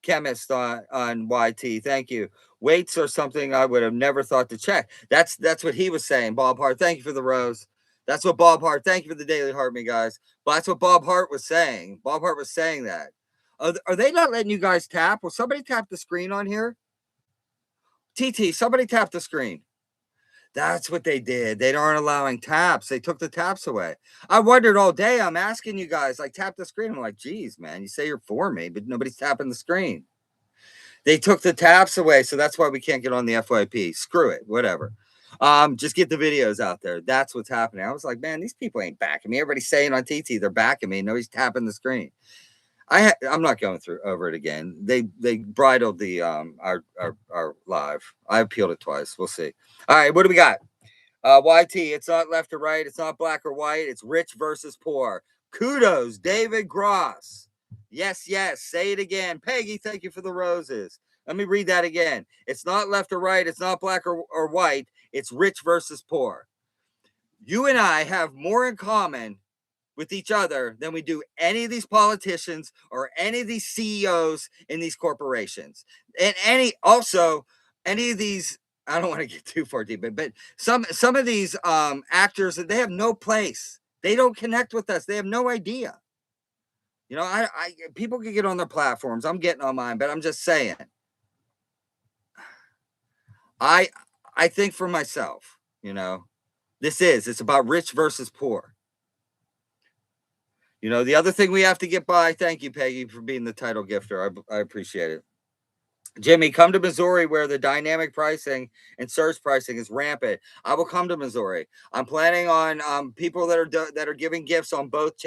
Chemist on YT. Thank you. Weights are something I would have never thought to check. That's what he was saying. Bob Hart, thank you for the rose. That's what Bob Hart, thank you for the Daily Heart, me guys. But that's what Bob Hart was saying. Bob Hart was saying that. Are they not letting you guys tap? Will somebody tap the screen on here? TT, somebody tap the screen. That's what they did. They aren't allowing taps. They took the taps away. I wondered all day. I'm asking you guys, like, tap the screen. I'm like, geez, man, you say you're for me, but nobody's tapping the screen. They took the taps away, so that's why we can't get on the FYP. Screw it, whatever. Just get the videos out there. That's what's happening. I was like, man, these people ain't backing me. Everybody's saying on TT they're backing me. Nobody's tapping the screen. I'm not going through over it again. They bridled the our live. I appealed it twice. We'll see. All right, what do we got? YT, it's not left or right. It's not black or white. It's rich versus poor. Kudos, David Gross. Yes, yes. Say it again. Peggy, thank you for the roses. Let me read that again. It's not left or right. It's not black or white. It's rich versus poor. You and I have more in common with each other than we do any of these politicians or any of these CEOs in these corporations. And any of these, I don't want to get too far deep, but some of these actors, they have no place. They don't connect with us. They have no idea. You know, I people can get on their platforms. I'm getting on mine, but I'm just saying. I think for myself, you know, it's about rich versus poor. You know, the other thing we have to get by, thank you, Peggy, for being the title gifter. I appreciate it. Jimmy, come to Missouri where the dynamic pricing and surge pricing is rampant. I will come to Missouri. I'm planning on people that are giving gifts on both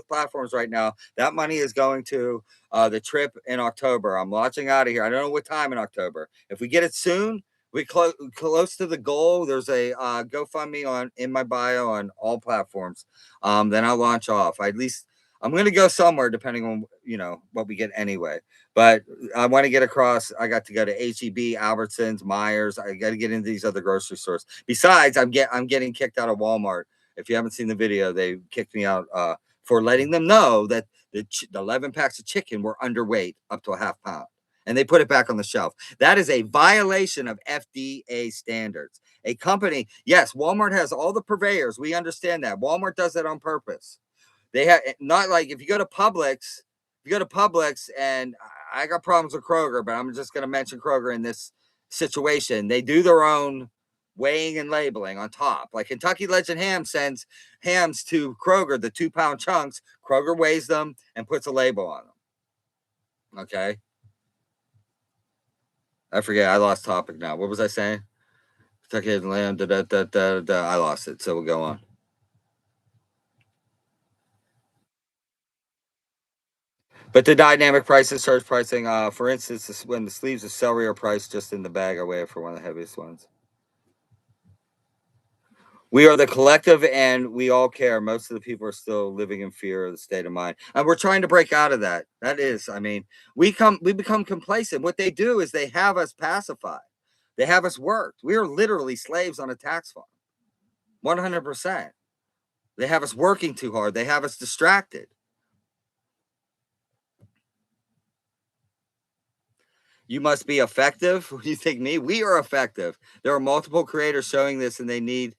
platforms right now. That money is going to the trip in October. I'm launching out of here. I don't know what time in October. If we get it soon, we close to the goal. There's a GoFundMe in my bio on all platforms. Then I'll launch off. I'm going to go somewhere depending on what we get anyway. But I want to get across. I got to go to HEB, Albertsons, Myers. I got to get into these other grocery stores. Besides, I'm getting kicked out of Walmart. If you haven't seen the video, they kicked me out for letting them know that the 11 packs of chicken were underweight up to a half pound. And they put it back on the shelf. That is a violation of FDA standards. A company, yes, Walmart has all the purveyors. We understand that. Walmart does that on purpose. They have not like if you go to Publix, and I got problems with Kroger, but I'm just going to mention Kroger in this situation. They do their own weighing and labeling on top. Like Kentucky Legend Ham sends hams to Kroger, the 2-pound chunks. Kroger weighs them and puts a label on them. Okay. I forget. I lost topic now. What was I saying? Kentucky Legend Lamb. I lost it. So we'll go on. But the dynamic pricing, surge pricing, for instance, when the sleeves of celery are priced just in the bag, I weigh it for one of the heaviest ones. We are the collective, and we all care. Most of the people are still living in fear of the state of mind, and we're trying to break out of that. That is, I mean, we become complacent. What they do is they have us pacified. They have us worked. We are literally slaves on a tax farm, 100%. They have us working too hard. They have us distracted. You must be effective. What do you think, me? We are effective. There are multiple creators showing this, and they need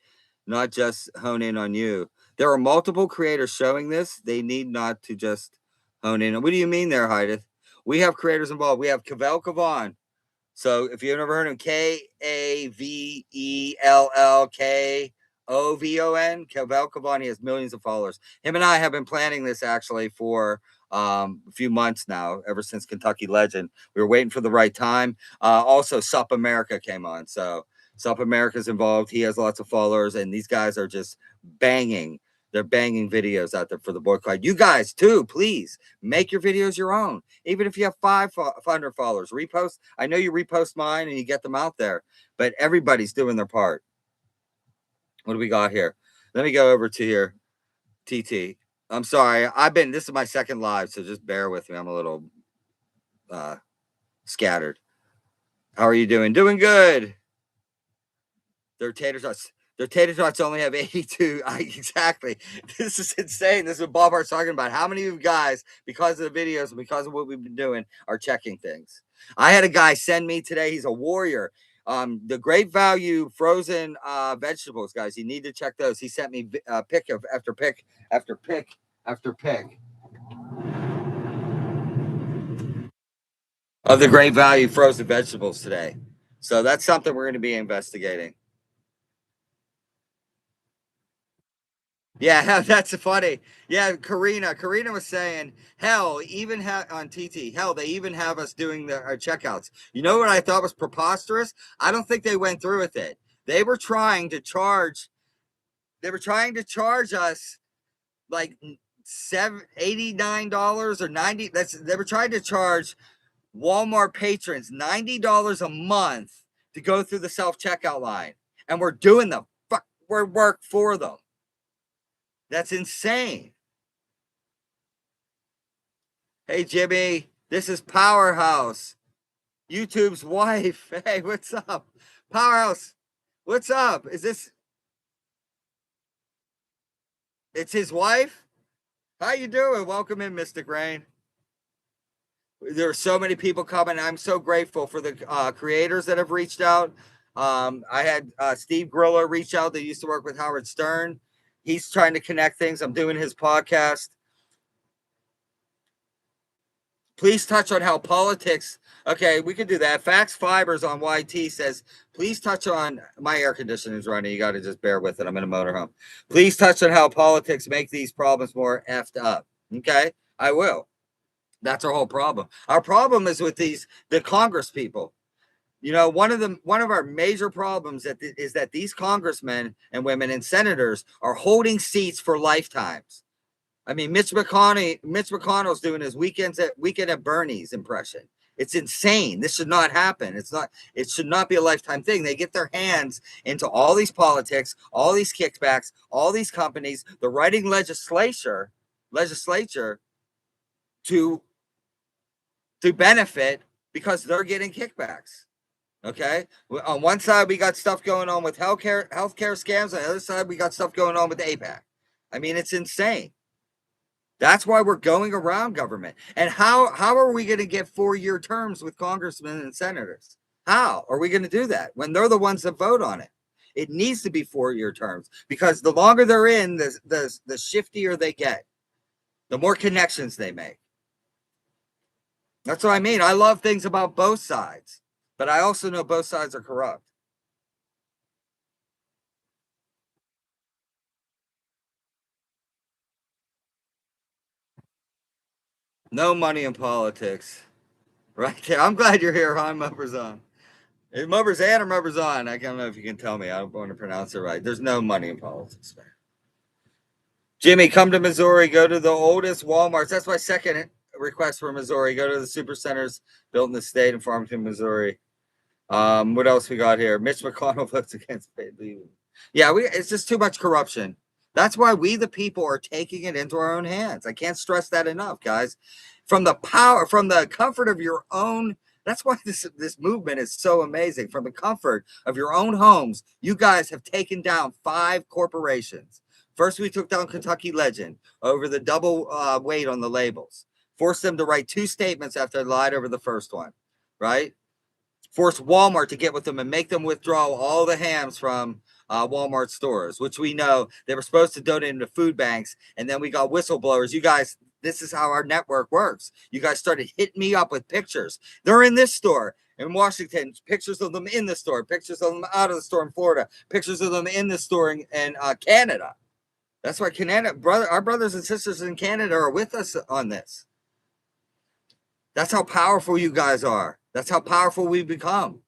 not just hone in on you. There are multiple creators showing this. They need not to just hone in. What do you mean there, Hydeth? We have creators involved. We have Cavell Kavan. So if you've never heard of him, Kavellkovon, Cavell Kavan, he has millions of followers. Him and I have been planning this actually for a few months now, ever since Kentucky Legend. We were waiting for the right time. Also, Sup America came on. So Sup America's involved. He has lots of followers, and these guys are just banging. They're banging videos out there for the boycott. You guys too, please make your videos your own. Even if you have 500 followers, repost. I know you repost mine and you get them out there, but everybody's doing their part. What do we got here? Let me go over to here. TT. I'm sorry. This is my second live, so just bear with me. I'm a little scattered. How are you doing? Doing good. Their tater tots only have 82. Exactly. This is insane. This is what Bob Hart's talking about. How many of you guys, because of the videos and because of what we've been doing, are checking things? I had a guy send me today. He's a warrior. The Great Value frozen vegetables, guys. You need to check those. He sent me pick after pick after pick after pick of the Great Value frozen vegetables today. So that's something we're going to be investigating. Yeah, that's funny. Yeah, Karina was saying, hell, even on TT, hell, they even have us doing our checkouts. You know what I thought was preposterous? I don't think they went through with it. They were trying to charge us like $89 or 90. They were trying to charge Walmart patrons $90 a month to go through the self-checkout line. And we're doing the work for them. That's insane. Hey, Jimmy, this is Powerhouse, YouTube's wife. Hey, what's up? Powerhouse, what's up? It's his wife? How you doing? Welcome in, Mystic Rain. There are so many people coming. I'm so grateful for the creators that have reached out. I had Steve Griller reach out that used to work with Howard Stern. He's trying to connect things. I'm doing his podcast. Please touch on how politics. Okay, we can do that. Fax Fibers on YT says, please touch on my air conditioning is running. You got to just bear with it. I'm in a motorhome. Please touch on how politics make these problems more effed up. Okay, I will. That's our whole problem. Our problem is with the Congress people. You know, one of our major problems is that these congressmen and women and senators are holding seats for lifetimes. I mean, Mitch McConnell's doing his weekend at Bernie's impression. It's insane. This should not happen. It should not be a lifetime thing. They get their hands into all these politics, all these kickbacks, all these companies. They're writing legislature to benefit because they're getting kickbacks. Okay. On one side, we got stuff going on with healthcare scams. On the other side, we got stuff going on with APAC. I mean, it's insane. That's why we're going around government. And how are we going to get 4-year terms with congressmen and senators? How are we going to do that when they're the ones that vote on it? It needs to be 4-year terms because the longer they're in, the shiftier they get, the more connections they make. That's what I mean. I love things about both sides, but I also know both sides are corrupt. No money in politics. Right there. I'm glad you're here, Ron Mubberzon. Mubberzan or Mubberzon? I don't know if you can tell me. I don't want to pronounce it right. There's no money in politics, man. Jimmy, come to Missouri. Go to the oldest Walmarts. That's my second request for Missouri. Go to the super centers built in the state in Farmington, Missouri. What else we got here? Mitch McConnell votes against paid leave. Yeah, it's just too much corruption. That's why we, the people, are taking it into our own hands. I can't stress that enough, guys. From the power, from the comfort of your own. That's why this movement is so amazing. From the comfort of your own homes, you guys have taken down 5 corporations. First, we took down Kentucky Legend over the double weight on the labels. Forced them to write 2 statements after they lied over the first one, right? Forced Walmart to get with them and make them withdraw all the hams from Walmart stores, which we know they were supposed to donate into food banks. And then we got whistleblowers. You guys, this is how our network works. You guys started hitting me up with pictures. They're in this store in Washington, pictures of them in the store, pictures of them out of the store in Florida, pictures of them in the store in Canada. That's why our brothers and sisters in Canada are with us on this. That's how powerful you guys are. That's how powerful we've become.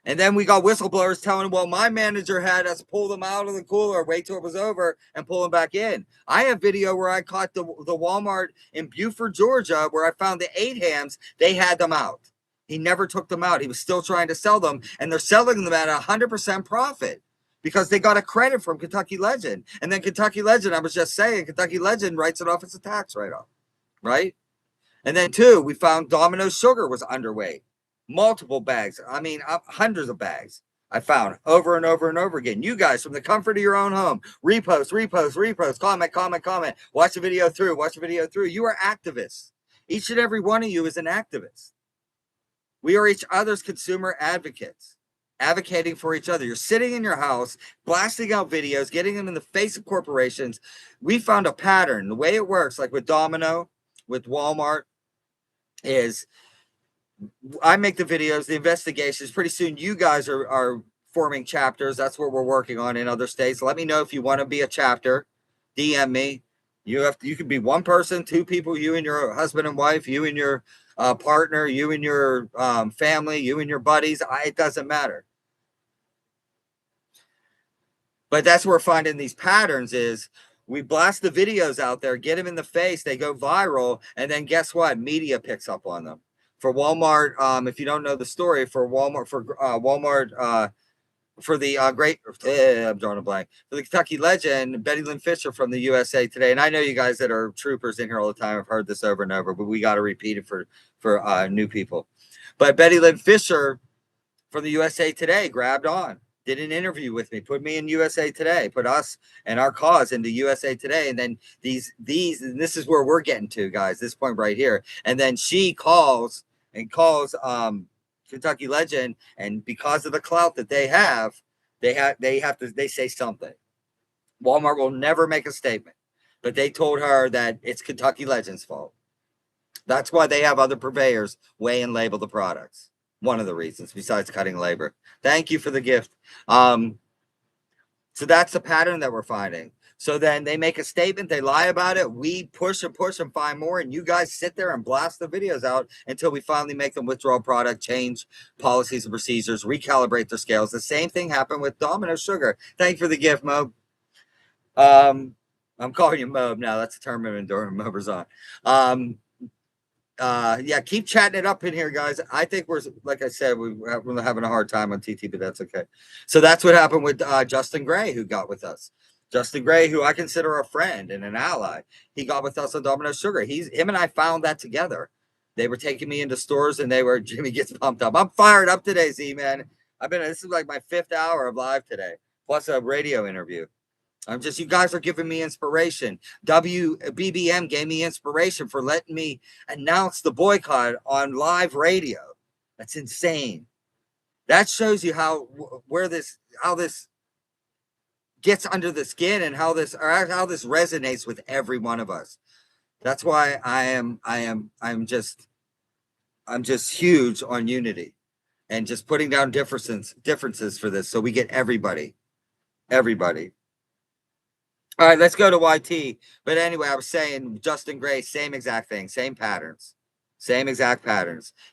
And then we got whistleblowers telling, well, my manager had us pull them out of the cooler, wait till it was over, and pull them back in. I have video where I caught the Walmart in Buford, Georgia, where I found the 8 hams. They had them out. He never took them out. He was still trying to sell them, and they're selling them at 100% profit because they got a credit from Kentucky Legend. And then Kentucky Legend, I was just saying, Kentucky Legend writes it off as a tax write-off, right? And then 2, we found Domino's sugar was underweight. Multiple bags. I mean, hundreds of bags I found over and over and over again. You guys, from the comfort of your own home, repost, comment, watch the video through. You are activists. Each and every one of you is an activist. We are each other's consumer advocates, advocating for each other. You're sitting in your house, blasting out videos, getting them in the face of corporations. We found a pattern. The way it works, like with Domino, with Walmart, is I make the videos, the investigations. Pretty soon you guys are forming chapters. That's what we're working on in other states. Let me know if you want to be a chapter. DM me. You can be 1 person, 2 people, you and your husband and wife, you and your partner, you and your family, you and your buddies. It doesn't matter. But that's where we're finding these patterns is we blast the videos out there, get them in the face, they go viral, and then guess what? Media picks up on them. For Walmart, if you don't know the story, for Walmart, for the great, I'm drawing a blank, for the Kentucky Legend, Betty Lynn Fisher from the USA Today, and I know you guys that are troopers in here all the time have heard this over and over, but we got to repeat it for new people. But Betty Lynn Fisher from the USA Today grabbed on, did an interview with me, put me in USA Today, put us and our cause into USA Today. And then these, and this is where we're getting to, guys, this point right here. And then she calls Kentucky Legend, and because of the clout that they say something. Walmart will never make a statement, but they told her that it's Kentucky Legend's fault. That's why they have other purveyors weigh and label the products. One of the reasons, besides cutting labor. Thank you for the gift. So that's the pattern that we're finding. So then they make a statement, they lie about it, we push and find more, and you guys sit there and blast the videos out until we finally make them withdraw product, change policies and procedures, recalibrate their scales. The same thing happened with Domino's Sugar. Thank you for the gift, Mo. I'm calling you Mob now. That's a term I'm enduring. Mober's on. Yeah, keep chatting it up in here, guys. I think we're, like I said, we're having a hard time on TT, but that's okay. So that's what happened with Justin Gray, who got with us. Justin Gray, who I consider a friend and an ally. He got with us on Domino's Sugar. Him and I found that together. They were taking me into stores, and Jimmy gets pumped up. I'm fired up today, Z, man. This is like my 5th hour of live today, plus a radio interview. You guys are giving me inspiration. WBBM gave me inspiration for letting me announce the boycott on live radio. That's insane. That shows you how this gets under the skin and how this resonates with every one of us. That's why I'm just huge on unity and just putting down differences for this so we get everybody. All right, let's go to YT. But anyway, I was saying Justin Gray, same exact thing, same patterns.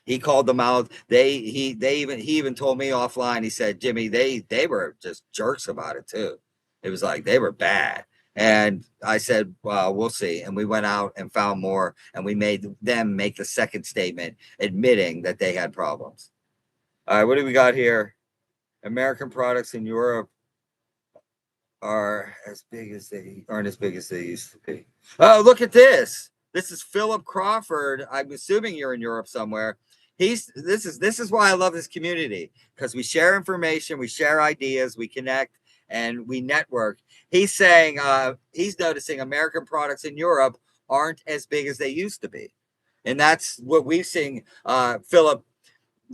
He called them out. He even told me offline. He said, Jimmy, they were just jerks about it too. It was like they were bad. And I said, well, we'll see. And we went out and found more, and we made them make the second statement admitting that they had problems. All right, what do we got here? American products in Europe. aren't as big as they used to be. Oh, look at this. This is Philip Crawford. I'm assuming you're in Europe somewhere. This is why I love this community, because we share information, we share ideas, we connect, and we network. He's saying he's noticing American products in Europe aren't as big as they used to be. And that's what we've seen, Philip,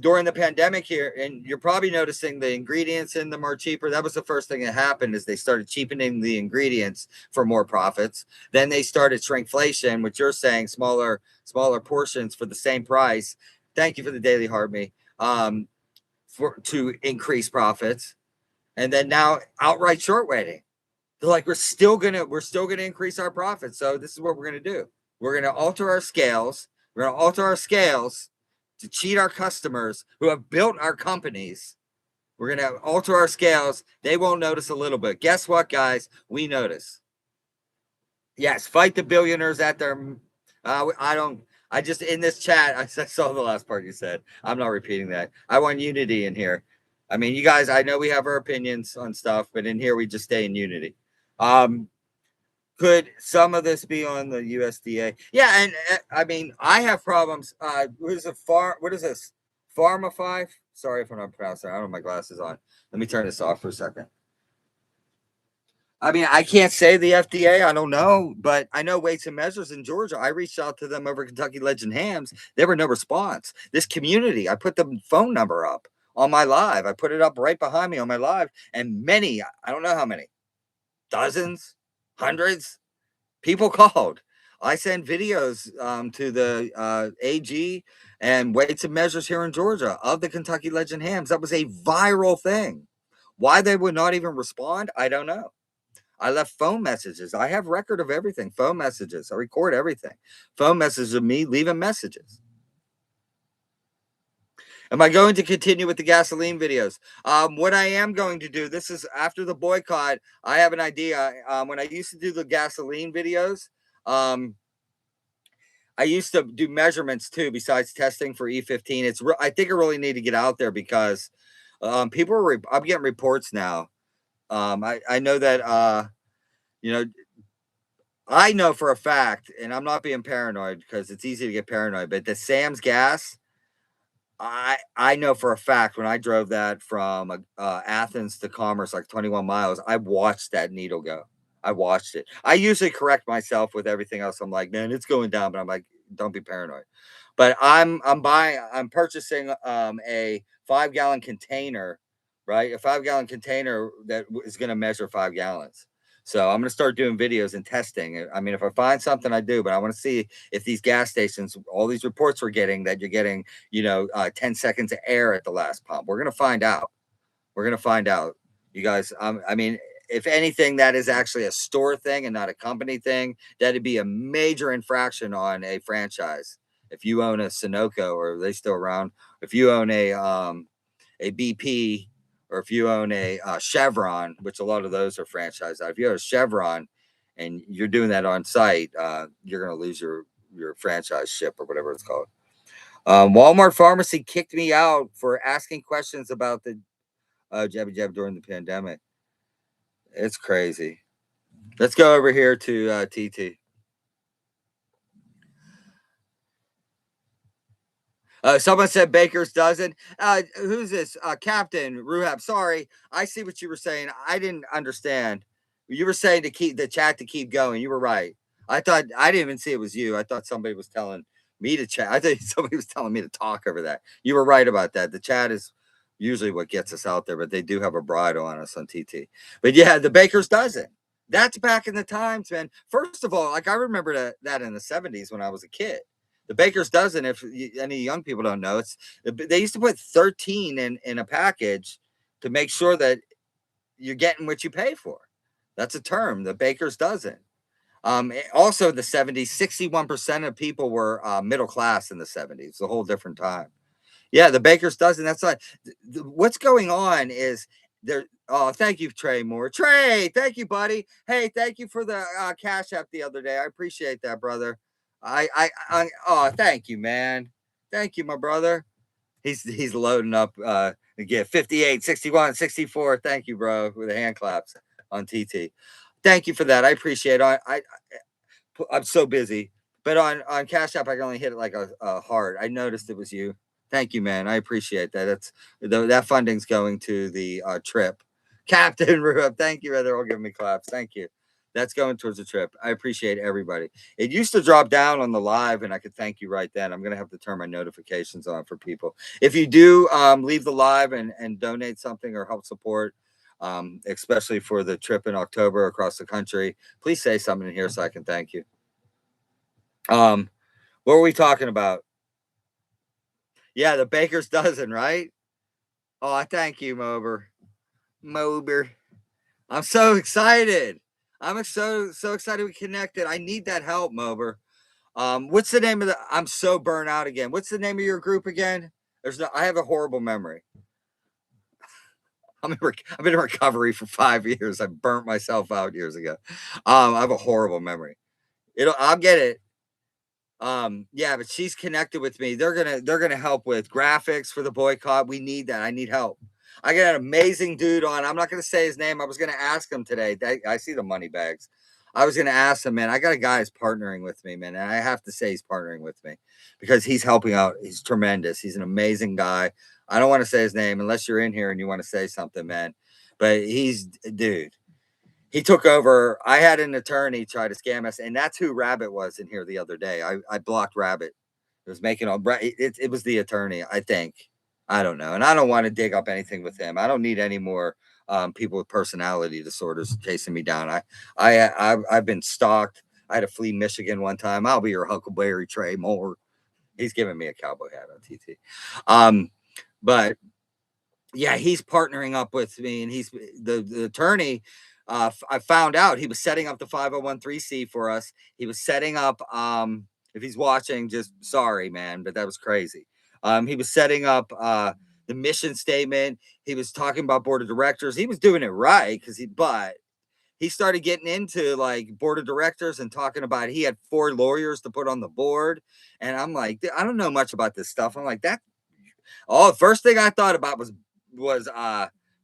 during the pandemic here. And you're probably noticing the ingredients in them are cheaper. That was the first thing that happened, is they started cheapening the ingredients for more profits. Then they started shrinkflation, which you're saying, smaller portions for the same price. Thank you for the daily heart me. To increase profits. And then now outright short weighting. They're like, we're still gonna increase our profits. So this is what we're gonna do. We're gonna alter our scales. We're gonna alter our scales to cheat our customers who have built our companies. We're gonna alter our scales. They won't notice a little bit. Guess what, guys? We notice. Yes, fight the billionaires at their. I don't. I just, in this chat, I saw the last part you said. I'm not repeating that. I want unity in here. I mean, you guys, I know we have our opinions on stuff, but in here we just stay in unity. Could some of this be on the USDA? Yeah, and I mean, I have problems. What is this? Pharma 5? Sorry if I'm not pronouncing it. I don't have my glasses on. Let me turn this off for a second. I mean, I can't say the FDA. I don't know, but I know Weights and Measures in Georgia. I reached out to them over Kentucky Legend Hams. There were no response. This community, I put the phone number up on my live. I put it up right behind me on my live, and many, I don't know how many, dozens, hundreds, people called. I sent videos to the AG and Weights and Measures here in Georgia of the Kentucky Legend Hams. That was a viral thing. Why they would not even respond, I don't know. I left phone messages. I have record of everything. Phone messages. I record everything. Phone messages of me leaving messages. Am I going to continue with the gasoline videos? What I am going to do, this is after the boycott, I have an idea. When I used to do the gasoline videos, I used to do measurements too, besides testing for E15. I think I really need to get out there, because I'm getting reports now. I know that, I know for a fact, and I'm not being paranoid because it's easy to get paranoid, but the Sam's gas, I know for a fact, when I drove that from Athens to Commerce, like 21 miles, I watched that needle go. I watched it. I usually correct myself with everything else. I'm like, man, it's going down, but I'm like, don't be paranoid. But I'm purchasing a 5-gallon container, right? A 5-gallon container that is going to measure 5 gallons. So I'm going to start doing videos and testing. I mean, if I find something, I do, but I want to see if these gas stations, all these reports we're getting that you're getting, 10 seconds of air at the last pump. We're going to find out. We're going to find out, you guys. I mean, if anything, that is actually a store thing and not a company thing. That'd be a major infraction on a franchise. If you own a Sunoco, or are they still around? If you own a BP, or if you own a Chevron, which a lot of those are franchised out. If you have a Chevron and you're doing that on site, you're going to lose your franchise ship, or whatever it's called. Walmart pharmacy kicked me out for asking questions about the jabby jab during the pandemic. It's crazy. Let's go over here to TT. Someone said Baker's dozen. Who's this? Captain Ruhab. Sorry, I see what you were saying. I didn't understand. You were saying to keep the chat to keep going. You were right. I didn't even see it was you. I thought somebody was telling me to chat. I thought somebody was telling me to talk over that. You were right about that. The chat is usually what gets us out there, but they do have a bridle on us on TT. But yeah, the Baker's dozen. That's back in the times, man. First of all, like, I remember that in the 70s when I was a kid. The Baker's dozen, if any young people don't know, they used to put 13 in a package to make sure that you're getting what you pay for. That's a term, the Baker's dozen. Also, in the 70s, 61% of people were middle class in the 70s. It's a whole different time. Yeah, the Baker's dozen. That's like, what's going on is there. Oh, thank you, Trey Moore. Trey, thank you, buddy. Hey, thank you for the Cash App the other day. I appreciate that, brother. Oh, thank you, man. Thank you, my brother. He's loading up again. 58, 61, 64. Thank you, bro, with the hand claps. on TT. Thank you for that. I appreciate it. I'm so busy, but on Cash App I can only hit it like a heart. I noticed it was you. Thank you, man. I appreciate that. That funding's going to the trip. Captain Rube, thank you. They're all giving me claps. Thank you. That's going towards the trip. I appreciate everybody. It used to drop down on the live, and I could thank you right then. I'm gonna have to turn my notifications on for people. If you do leave the live and donate something or help support, especially for the trip in October across the country, please say something in here so I can thank you. What were we talking about? Yeah, the baker's dozen, right? Oh, thank you, Mober. I'm so excited. I'm so excited we connected. I need that help, Mober. What's the name of the? I'm so burnt out again. What's the name of your group again? I have a horrible memory. I've been in recovery for 5 years. I burnt myself out years ago. I have a horrible memory. I'll get it. Yeah, but she's connected with me. They're gonna help with graphics for the boycott. We need that. I need help. I got an amazing dude on. I'm not gonna say his name. I was gonna ask him today. I see the money bags. I was gonna ask him, man. I got a guy who's partnering with me, man. And I have to say he's partnering with me because he's helping out. He's tremendous. He's an amazing guy. I don't want to say his name unless you're in here and you want to say something, man. But dude. He took over. I had an attorney try to scam us, and that's who Rabbit was in here the other day. I blocked Rabbit. It was making all it was the attorney, I think. I don't know. And I don't want to dig up anything with him. I don't need any more people with personality disorders chasing me down. I've been stalked. I had to flee Michigan one time. I'll be your Huckleberry Trey Moore. He's giving me a cowboy hat on TT. But yeah, he's partnering up with me, and he's the attorney. I found out he was setting up the 501(c) for us. He was setting up. If he's watching, just sorry, man, but that was crazy. He was setting up the mission statement. He was talking about board of directors. He was doing it right but he started getting into like board of directors and talking about he had 4 lawyers to put on the board, and I'm like, I don't know much about this stuff. I'm like that. Oh, the first thing I thought about was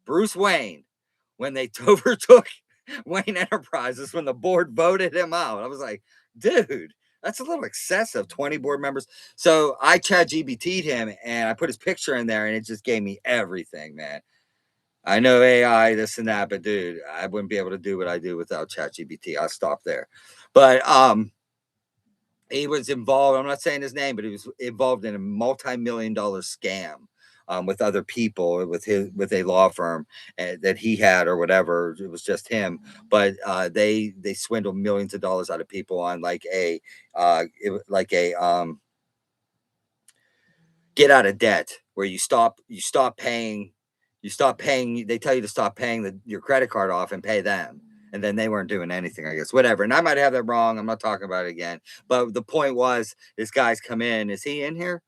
Bruce Wayne when they overtook Wayne Enterprises when the board voted him out. I was like, dude, that's a little excessive. 20 board members. So I ChatGPT'd him and I put his picture in there and it just gave me everything, man. I know AI, this and that, but dude, I wouldn't be able to do what I do without ChatGPT. I'll stop there. But he was involved. I'm not saying his name, but he was involved in a multi-million-dollar scam with other people, with a law firm that he had or whatever. It was just him, but they swindled millions of dollars out of people on like a get out of debt where you stop paying. They tell you to stop paying your credit card off and pay them. And then they weren't doing anything, I guess, whatever. And I might have that wrong. I'm not talking about it again. But the point was, this guy's come in. Is he in here?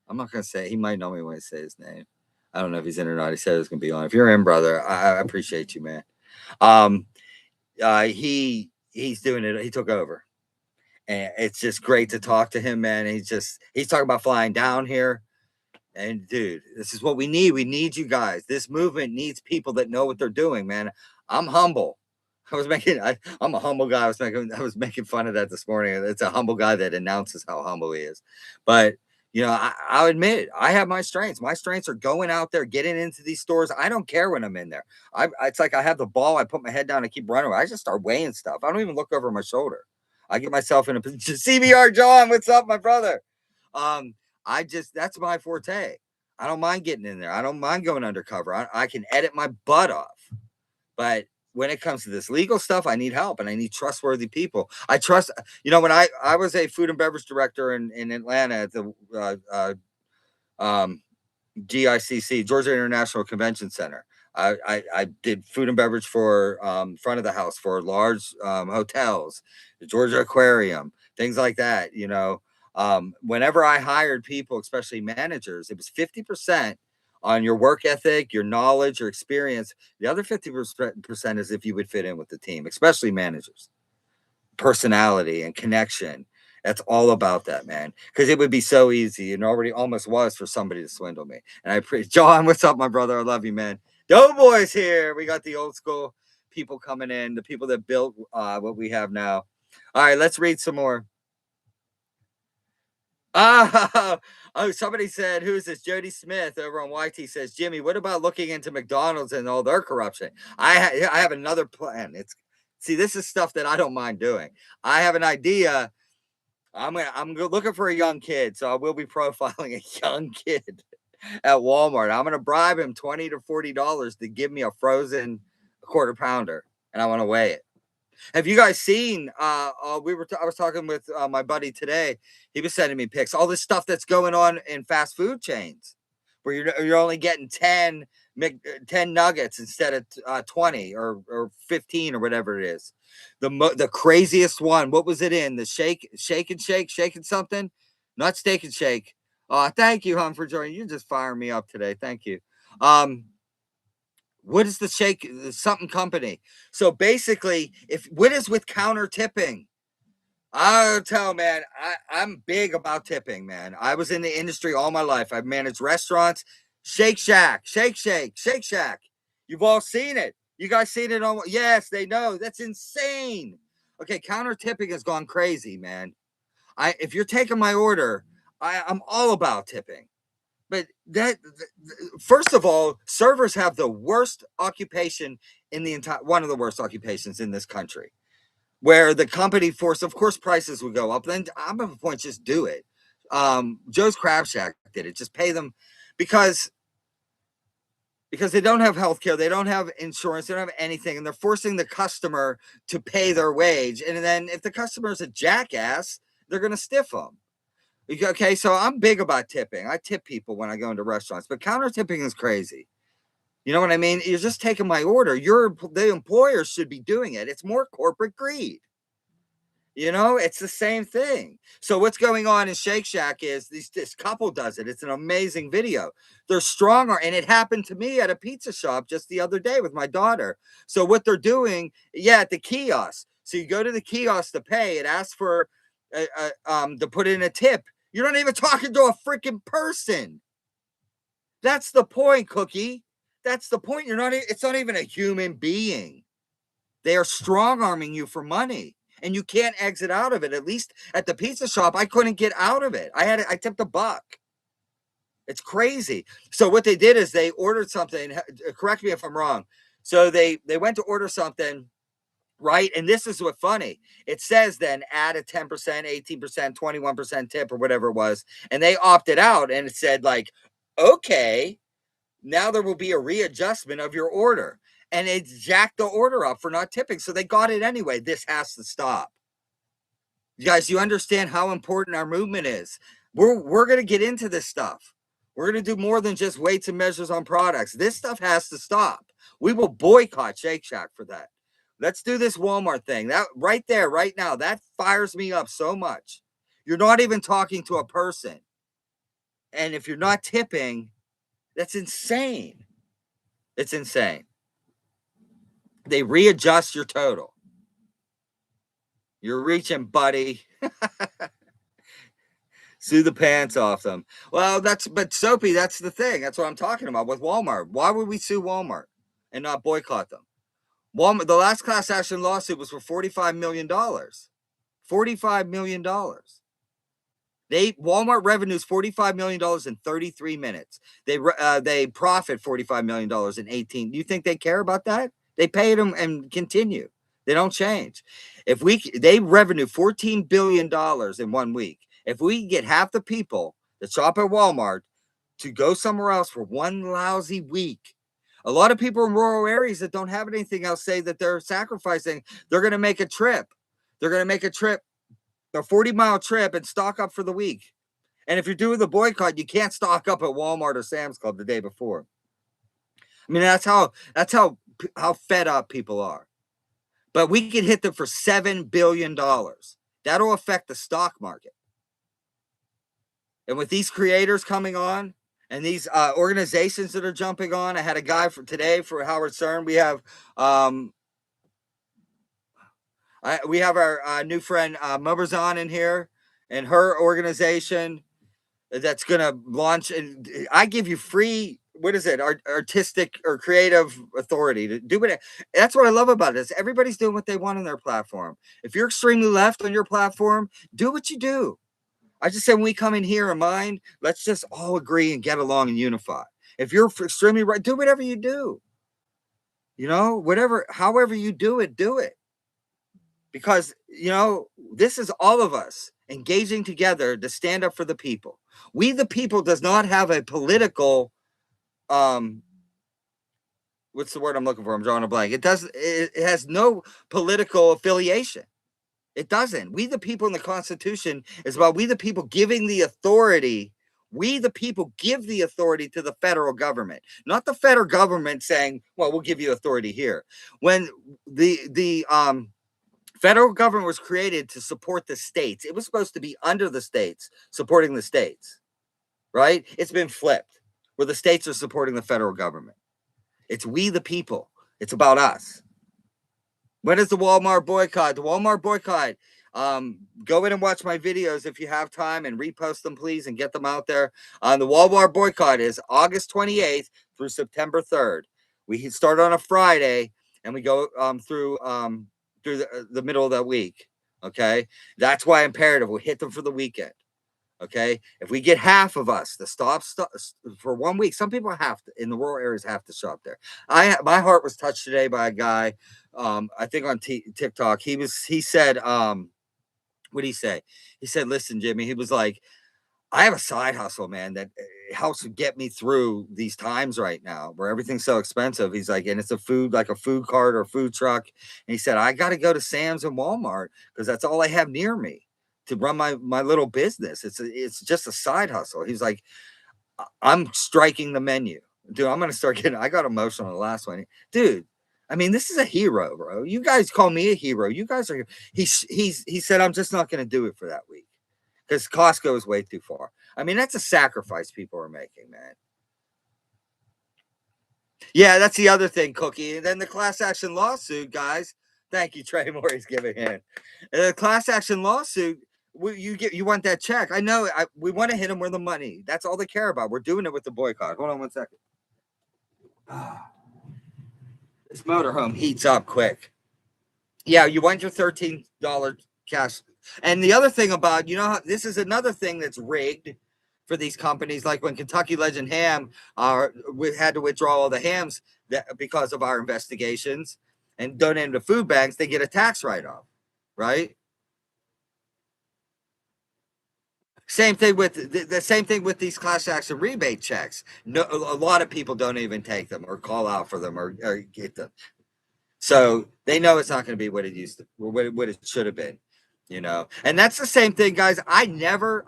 I'm not going to say. He might know me when I say his name. I don't know if he's in or not. He said he was going to be on. If you're in, brother, I appreciate you, man. He's doing it. He took over. And it's just great to talk to him, man. He's talking about flying down here. And dude, this is what we need. We need you guys. This movement needs people that know what they're doing, man. I'm humble. I'm a humble guy. I was making fun of that this morning. It's a humble guy that announces how humble he is. But you know, I'll admit I have my strengths. My strengths are going out there, getting into these stores. I don't care when I'm in there. It's like I have the ball. I put my head down and keep running. I just start weighing stuff. I don't even look over my shoulder. I get myself in a position. CBR John, what's up, my brother? That's my forte. I don't mind getting in there. I don't mind going undercover. I can edit my butt off. But when it comes to this legal stuff, I need help and I need trustworthy people. I trust, when I was a food and beverage director in Atlanta at the GICC, Georgia International Convention Center. I did food and beverage for front of the house for large hotels, the Georgia Aquarium, things like that. Whenever I hired people, especially managers, it was 50% on your work ethic, your knowledge, your experience. The other 50% is if you would fit in with the team, especially managers, personality and connection. That's all about that, man. Because it would be so easy, and already almost was, for somebody to swindle me. And I appreciate John. What's up, my brother? I love you, man. Doughboy's here. We got the old school people coming in, the people that built what we have now. All right, let's read some more. Oh, somebody said, who's this? Jody Smith over on YT says, Jimmy, what about looking into McDonald's and all their corruption? I have another plan. See, this is stuff that I don't mind doing. I have an idea. I'm looking for a young kid, so I will be profiling a young kid at Walmart. I'm gonna bribe him $20 to $40 to give me a frozen quarter pounder, and I want to weigh it. Have you guys seen? I was talking with my buddy today. He was sending me pics. All this stuff that's going on in fast food chains, where you're only getting 10 nuggets instead of 20 or 15 or whatever it is. The craziest one. What was it in? The shake and something? Not steak and shake. Thank you, hon, for joining. You're just firing me up today. Thank you. What is the shake something company? So basically, what is with counter tipping? I'll tell, man, I'm big about tipping, man. I was in the industry all my life. I've managed restaurants, Shake Shack. You've all seen it. You guys seen it on? Yes, they know. That's insane. Okay, counter tipping has gone crazy, man. If you're taking my order, I'm all about tipping. But first of all, servers have the worst occupation in the entire, one of the worst occupations in this country, where the company force, of course, prices would go up. Then I'm at a point, just do it. Joe's Crab Shack did it. Just pay them because they don't have healthcare, they don't have insurance, they don't have anything, and they're forcing the customer to pay their wage. And then if the customer's a jackass, they're going to stiff them. Okay, so I'm big about tipping. I tip people when I go into restaurants, but counter tipping is crazy. You know what I mean? You're just taking my order. The employer should be doing it. It's more corporate greed. You know, it's the same thing. So what's going on in Shake Shack is this couple does it. It's an amazing video. They're stronger, and it happened to me at a pizza shop just the other day with my daughter. So what they're doing, at the kiosk. So you go to the kiosk to pay. It asks for to put in a tip. You're not even talking to a freaking person. That's the point, Cookie. That's the point. It's not even a human being. They are strong-arming you for money, and you can't exit out of it. At least at the pizza shop, I couldn't get out of it. I tipped $1. It's crazy. So what they did is they ordered something. Correct me if I'm wrong. So they went to order something. Right. And this is what's funny. It says then add a 10%, 18%, 21% tip or whatever it was. And they opted out, and it said, like, okay, now there will be a readjustment of your order. And it jacked the order up for not tipping. So they got it anyway. This has to stop. You guys, you understand how important our movement is. We're going to get into this stuff. We're going to do more than just weights and measures on products. This stuff has to stop. We will boycott Shake Shack for that. Let's do this Walmart thing. That right there, right now, that fires me up so much. You're not even talking to a person. And if you're not tipping, that's insane. It's insane. They readjust your total. You're reaching, buddy. Sue the pants off them. Well, but Soapy, that's the thing. That's what I'm talking about with Walmart. Why would we sue Walmart and not boycott them? Walmart, the last class action lawsuit was for $45 million. $45 million. Walmart revenues $45 million in 33 minutes. They profit $45 million in 18. Do you think they care about that? They pay them and continue. They don't change. They revenue $14 billion in 1 week. If we get half the people that shop at Walmart to go somewhere else for one lousy week, a lot of people in rural areas that don't have anything else say that they're sacrificing. They're going to make a trip. They're going to make a 40-mile trip, and stock up for the week. And if you're doing the boycott, you can't stock up at Walmart or Sam's Club the day before. I mean, that's how fed up people are. But we can hit them for $7 billion. That'll affect the stock market. And with these creators coming on, and these organizations that are jumping on, I had a guy for today for Howard Stern. We have our new friend Mubazan in here, and her organization that's going to launch. And I give you free what is it? Artistic or creative authority to do it. That's what I love about it. Is everybody's doing what they want on their platform. If you're extremely left on your platform, do what you do. I just said when we come in here and mine, let's just all agree and get along and unify. If you're extremely right, do whatever you do. You know, whatever, however you do it, do it. Because, you know, this is all of us engaging together to stand up for the people. We, the people, does not have a political, what's the word I'm looking for? I'm drawing a blank. It has no political affiliation. It doesn't. We, the people in the Constitution is about we, the people, giving the authority. We, the people, give the authority to the federal government, not the federal government saying, well, we'll give you authority here. When the federal government was created to support the states, it was supposed to be under the states, supporting the states, right? It's been flipped, where the states are supporting the federal government. It's we, the people. It's about us. When is the Walmart boycott? The Walmart boycott. Go in and watch my videos if you have time and repost them, please, and get them out there. The Walmart boycott is August 28th through September 3rd. We start on a Friday and we go through the middle of that week. Okay, that's why imperative. We'll hit them for the weekend. Okay, if we get half of us to stop for 1 week, some people have to in the rural areas have to shop there. My heart was touched today by a guy, I think on TikTok. He said, what did he say? He said, listen, Jimmy, he was like, I have a side hustle, man, that helps get me through these times right now where everything's so expensive. He's like, and it's a food cart or food truck. And he said, I got to go to Sam's and Walmart because that's all I have near me to run my little business. It's just a side hustle. He's like, I'm striking the menu, dude. I'm going to start getting, I got emotional on the last one, dude. I mean, this is a hero, bro. You guys call me a hero. You guys are, he said, I'm just not going to do it for that week because Costco is way too far. I mean, that's a sacrifice people are making, man. Yeah, that's the other thing, Cookie. And then the class action lawsuit, guys. Thank you, Trey Moore. He's giving in. The class action lawsuit, you want that check. I know. We want to hit them where the money. That's all they care about. We're doing it with the boycott. Hold on 1 second. This motorhome heats up quick. Yeah, you want your $13 cash. And the other thing about, this is another thing that's rigged for these companies, like when Kentucky Legend Ham we had to withdraw all the hams because of our investigations and donate them to food banks, they get a tax write-off, right? Same thing with the same thing with these class action rebate checks. No, a lot of people don't even take them or call out for them or get them. So they know it's not going to be what it used to, what it should have been, And that's the same thing, guys. I never,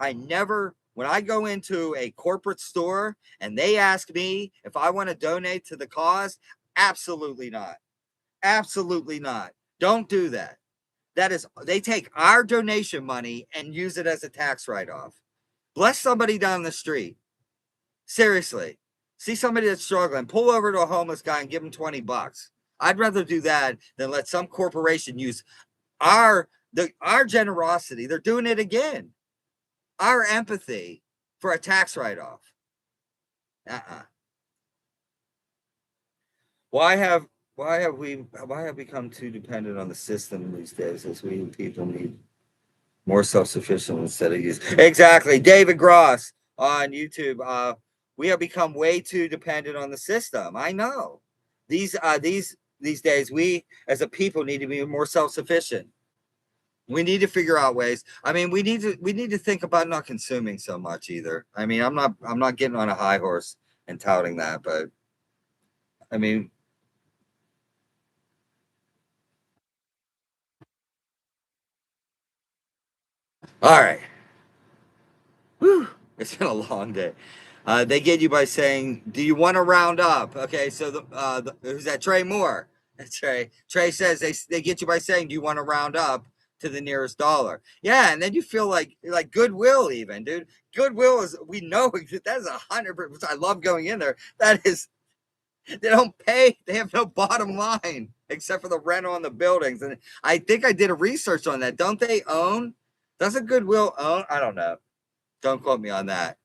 when I go into a corporate store and they ask me if I want to donate to the cause, absolutely not. Absolutely not. Don't do that. That is, they take our donation money and use it as a tax write-off. Bless somebody down the street. Seriously. See somebody that's struggling, pull over to a homeless guy and give him $20. I'd rather do that than let some corporation use our generosity. They're doing it again. Our empathy for a tax write-off. Why have we become too dependent on the system these days as we people need more self-sufficient instead of use? Exactly. David Gross on YouTube. We have become way too dependent on the system. I know. These days, we as a people need to be more self-sufficient. We need to figure out ways. I mean, we need to think about not consuming so much either. I mean, I'm not getting on a high horse and touting that, but I mean, all right. Whew, it's been a long day. They get you by saying, "Do you want to round up?" Okay, so who's that? Trey Moore. That's Trey. Trey says they get you by saying, "Do you want to round up to the nearest dollar?" Yeah, and then you feel like Goodwill, even, dude. Goodwill is, we know that is 100%. I love going in there. That is, they don't pay. They have no bottom line except for the rent on the buildings. And I think I did a research on that. Don't they own? Doesn't Goodwill own? I don't know. Don't quote me on that.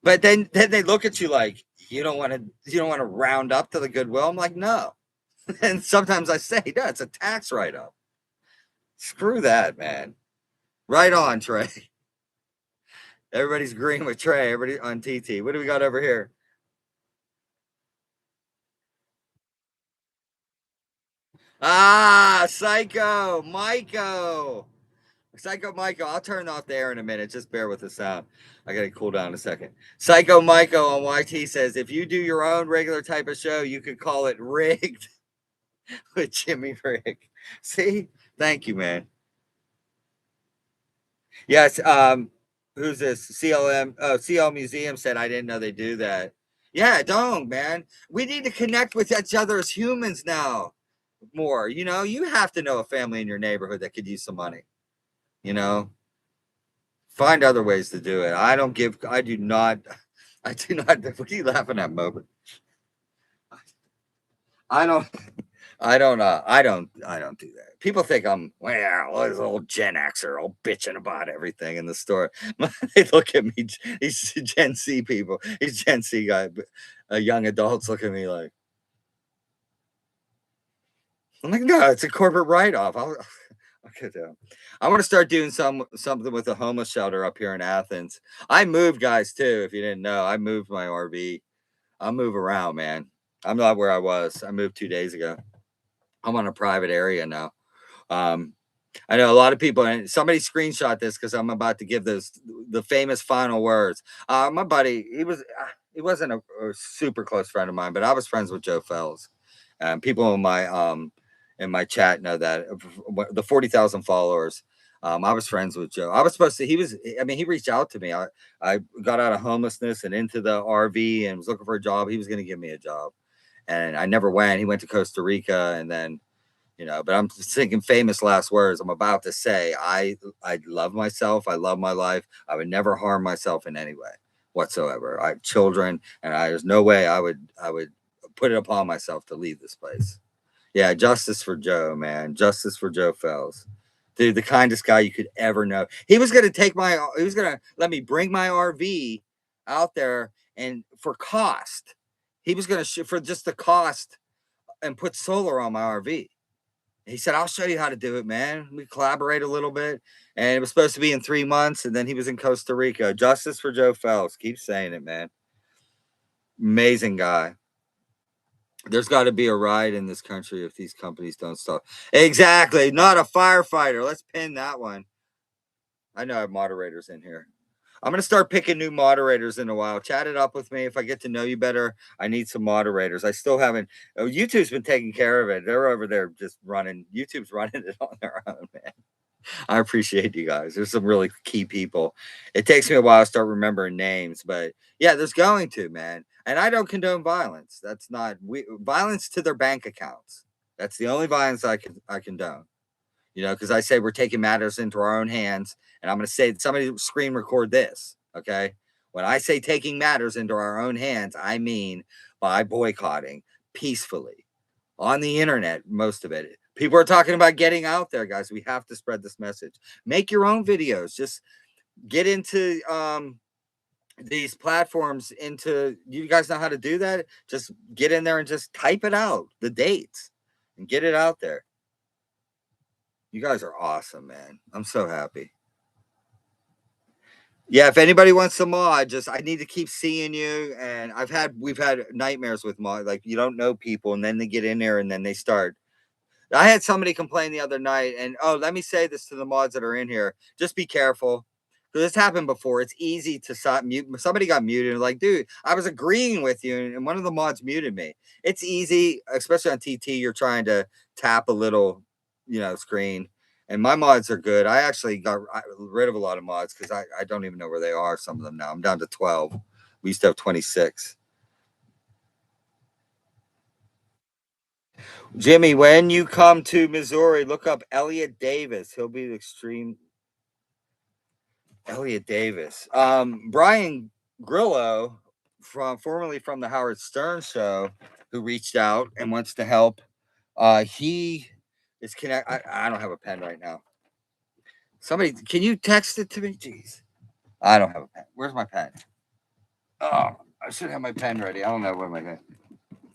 But then they look at you like you don't want to round up to the goodwill. I'm like, no. And sometimes I say, no, it's a tax write-up. Screw that, man. Right on, Trey. Everybody's agreeing with Trey. Everybody on TT. What do we got over here? Ah, Psycho Myco. Psycho Myco. I'll turn off the air in a minute. Just bear with the sound. I gotta cool down a second. Psycho Myco on YT says, if you do your own regular type of show, you could call it rigged with Jimmy Rig. See? Thank you, man. Yes. Who's this? CLM. Oh, CL Museum said I didn't know they do that. Yeah, don't, man. We need to connect with each other as humans now more. You have to know a family in your neighborhood that could use some money. You know, find other ways to do it. I do not. What are you laughing at, Mo? I don't. I don't do that. People think I'm, well, this old Gen Xer, all bitching about everything in the store. They look at me, these Gen Z people, these Gen Z guys, young adults look at me like, I'm like, no, it's a corporate write-off. I want to start doing something with a homeless shelter up here in Athens. I moved, guys, too. If you didn't know, I moved my RV. I'll move around, man. I'm not where I was. I moved 2 days ago. I'm on a private area now. I know a lot of people, and somebody screenshot this because I'm about to give the famous final words. My buddy, he wasn't a super close friend of mine, but I was friends with Joe Fells. And people in my chat know that the 40,000 followers. I was friends with Joe. I was supposed to. He reached out to me. I got out of homelessness and into the RV and was looking for a job. He was going to give me a job, and I never went. He went to Costa Rica, and then. But I'm thinking famous last words. I'm about to say, I love myself. I love my life. I would never harm myself in any way whatsoever. I have children, and there's no way I would put it upon myself to leave this place. Yeah, justice for Joe, man. Justice for Joe Fells. Dude, the kindest guy you could ever know. He was gonna let me bring my RV out there and for cost. He was gonna for just the cost and put solar on my RV. He said, I'll show you how to do it, man. We collaborate a little bit. And it was supposed to be in 3 months. And then he was in Costa Rica. Justice for Joe Fells. Keep saying it, man. Amazing guy. There's got to be a riot in this country if these companies don't stop. Exactly. Not a firefighter. Let's pin that one. I know I have moderators in here. I'm going to start picking new moderators in a while. Chat it up with me. If I get to know you better, I need some moderators. I still haven't. YouTube's been taking care of it. They're over there just running. YouTube's running it on their own, man. I appreciate you guys. There's some really key people. It takes me a while to start remembering names, but yeah, there's going to, man. And I don't condone violence. That's not violence to their bank accounts. That's the only violence I condone. Because I say we're taking matters into our own hands, and I'm going to say somebody screen record this. Okay, when I say taking matters into our own hands, I mean by boycotting peacefully on the internet. Most of it. People are talking about getting out there, guys. We have to spread this message. Make your own videos. Just get into these platforms. You guys know how to do that? Just get in there and just type it out, the dates, and get it out there. You guys are awesome, man. I'm so happy. Yeah, if anybody wants some mod, I need to keep seeing you. And we've had nightmares with mod. Like you don't know people, and then they get in there, and then they start. I had somebody complain the other night, and let me say this to the mods that are in here: just be careful, because this happened before. It's easy to mute. Somebody got muted. Like, dude, I was agreeing with you, and one of the mods muted me. It's easy, especially on TT. You're trying to tap a little, screen. And my mods are good. I actually got rid of a lot of mods because I don't even know where they are. Some of them now. I'm down to 12. We used to have 26. Jimmy, when you come to Missouri, look up Elliot Davis. He'll be the extreme. Elliot Davis. Brian Grillo, formerly from the Howard Stern show, who reached out and wants to help. He is I don't have a pen right now. Somebody, can you text it to me? Jeez. I don't have a pen. Where's my pen? Oh, I should have my pen ready. I don't know where my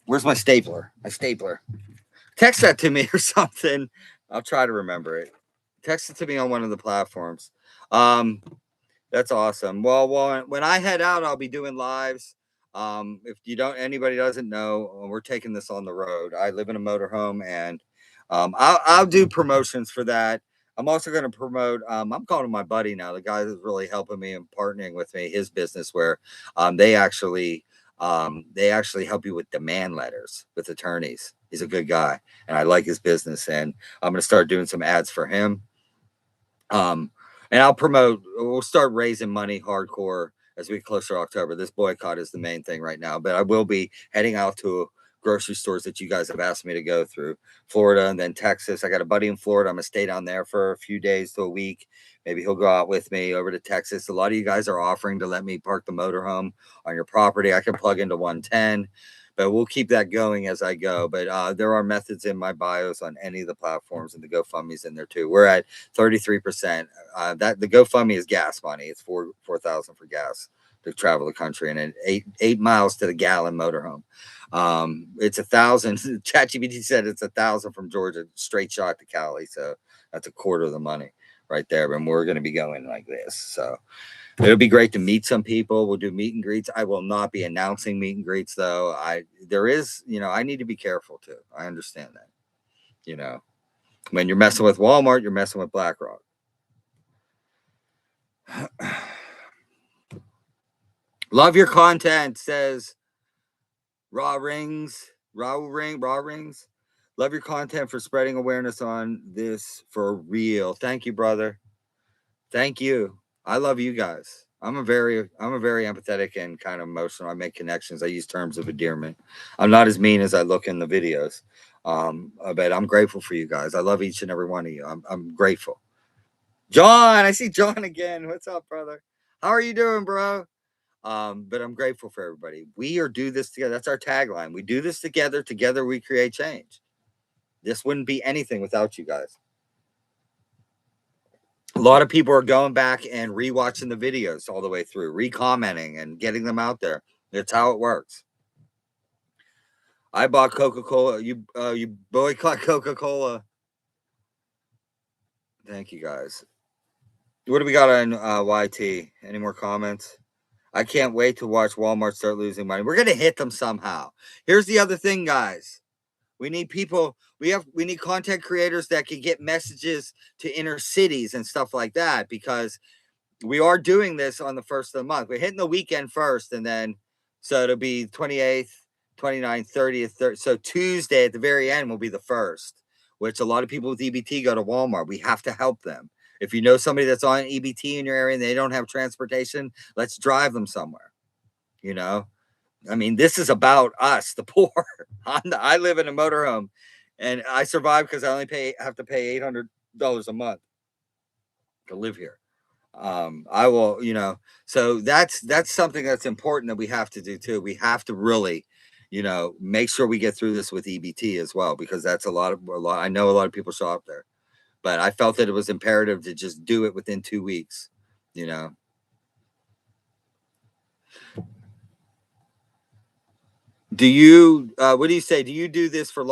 where's my stapler? My stapler. Text that to me or something. I'll try to remember it. Text it to me on one of the platforms. That's awesome. Well, when I head out, I'll be doing lives. If anybody doesn't know, we're taking this on the road. I live in a motorhome, and I'll do promotions for that. I'm also going to promote. I'm calling my buddy now, the guy that's really helping me and partnering with me, his business where they actually help you with demand letters with attorneys. He's a good guy, and I like his business, and I'm going to start doing some ads for him. And we'll start raising money hardcore as we get closer to October. This boycott is the main thing right now, but I will be heading out to grocery stores that you guys have asked me to go through, Florida and then Texas. I got a buddy in Florida. I'm going to stay down there for a few days to a week. Maybe he'll go out with me over to Texas. A lot of you guys are offering to let me park the motorhome on your property. I can plug into 110. But we'll keep that going as I go. But there are methods in my bios on any of the platforms, and the GoFundMe's in there too. We're at 33%. That the GoFundMe is gas money. It's $4,000 for gas to travel the country, and 8 miles to the gallon motorhome. It's 1,000. ChatGPT said it's 1,000 from Georgia straight shot to Cali, so that's a quarter of the money right there. And we're going to be going like this, so. It'll be great to meet some people. We'll do meet and greets. I will not be announcing meet and greets though. I need to be careful too. I understand that. When you're messing with Walmart, you're messing with BlackRock. Love your content, says Raw Rings. Love your content for spreading awareness on this for real. Thank you, brother. Thank you. I love you guys. I'm a very empathetic and kind of emotional. I make connections. I use terms of endearment. I'm not as mean as I look in the videos. But I'm grateful for you guys. I love each and every one of you. I'm grateful. John, I see John again. What's up, brother? How are you doing, bro? But I'm grateful for everybody. We do this together. That's our tagline. We do this together. Together we create change. This wouldn't be anything without you guys. A lot of people are going back and rewatching the videos all the way through, recommenting and getting them out there. That's how it works. I bought Coca-Cola. You boycott Coca-Cola. Thank you guys. What do we got on YT? Any more comments? I can't wait to watch Walmart start losing money. We're gonna hit them somehow. Here's the other thing, guys. We need people. We need content creators that can get messages to inner cities and stuff like that, because we are doing this on the first of the month. We're hitting the weekend first, and then so it'll be 28th, 29th, 30th, 30th. So Tuesday at the very end will be the first, which a lot of people with EBT go to Walmart. We have to help them. If you know somebody that's on EBT in your area and they don't have transportation, let's drive them somewhere. I mean, this is about us, the poor. I live in a motorhome, and I survive because I only have to pay $800 a month to live here. I will, so that's something that's important that we have to do too. We have to really, make sure we get through this with EBT as well, because that's a lot. I know a lot of people show up there, but I felt that it was imperative to just do it within 2 weeks. Do you what do you say? Do you do this for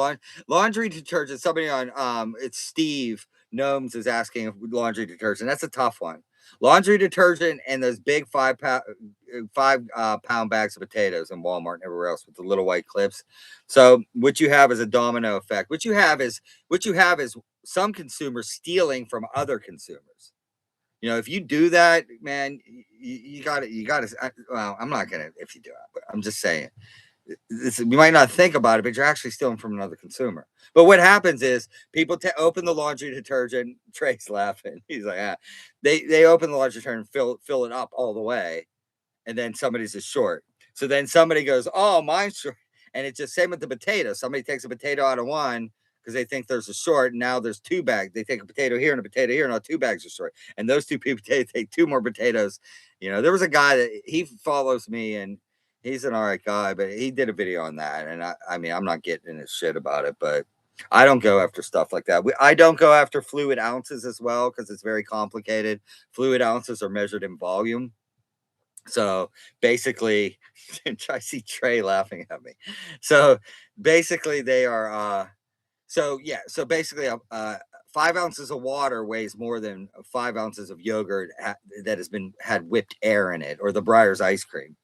laundry detergent? Somebody on it's Steve Gnomes is asking if laundry detergent. That's a tough one. Laundry detergent and those big 5 pound bags of potatoes in Walmart and everywhere else with the little white clips. So what you have is a domino effect. What you have is some consumers stealing from other consumers. If you do that, man, you got to. Well, I'm not gonna if you do it, but I'm just saying. You might not think about it, but you're actually stealing from another consumer. But what happens is people open the laundry detergent. Trey's laughing. He's like, they open the laundry detergent, fill it up all the way, and then somebody's just short. So then somebody goes, "Oh, mine's short," and it's just same with the potato. Somebody takes a potato out of one because they think there's a short, and now there's 2 bags. They take a potato here and a potato here, and now 2 bags are short. And those 2 people take 2 more potatoes. There was a guy that he follows me, and he's an all right guy, but he did a video on that. And I mean, I'm not getting his shit about it, but I don't go after stuff like that. I don't go after fluid ounces as well, because it's very complicated. Fluid ounces are measured in volume. So basically, I see Trey laughing at me. So basically, they are. So basically, 5 ounces of water weighs more than 5 ounces of yogurt that has had whipped air in it, or the Breyers ice cream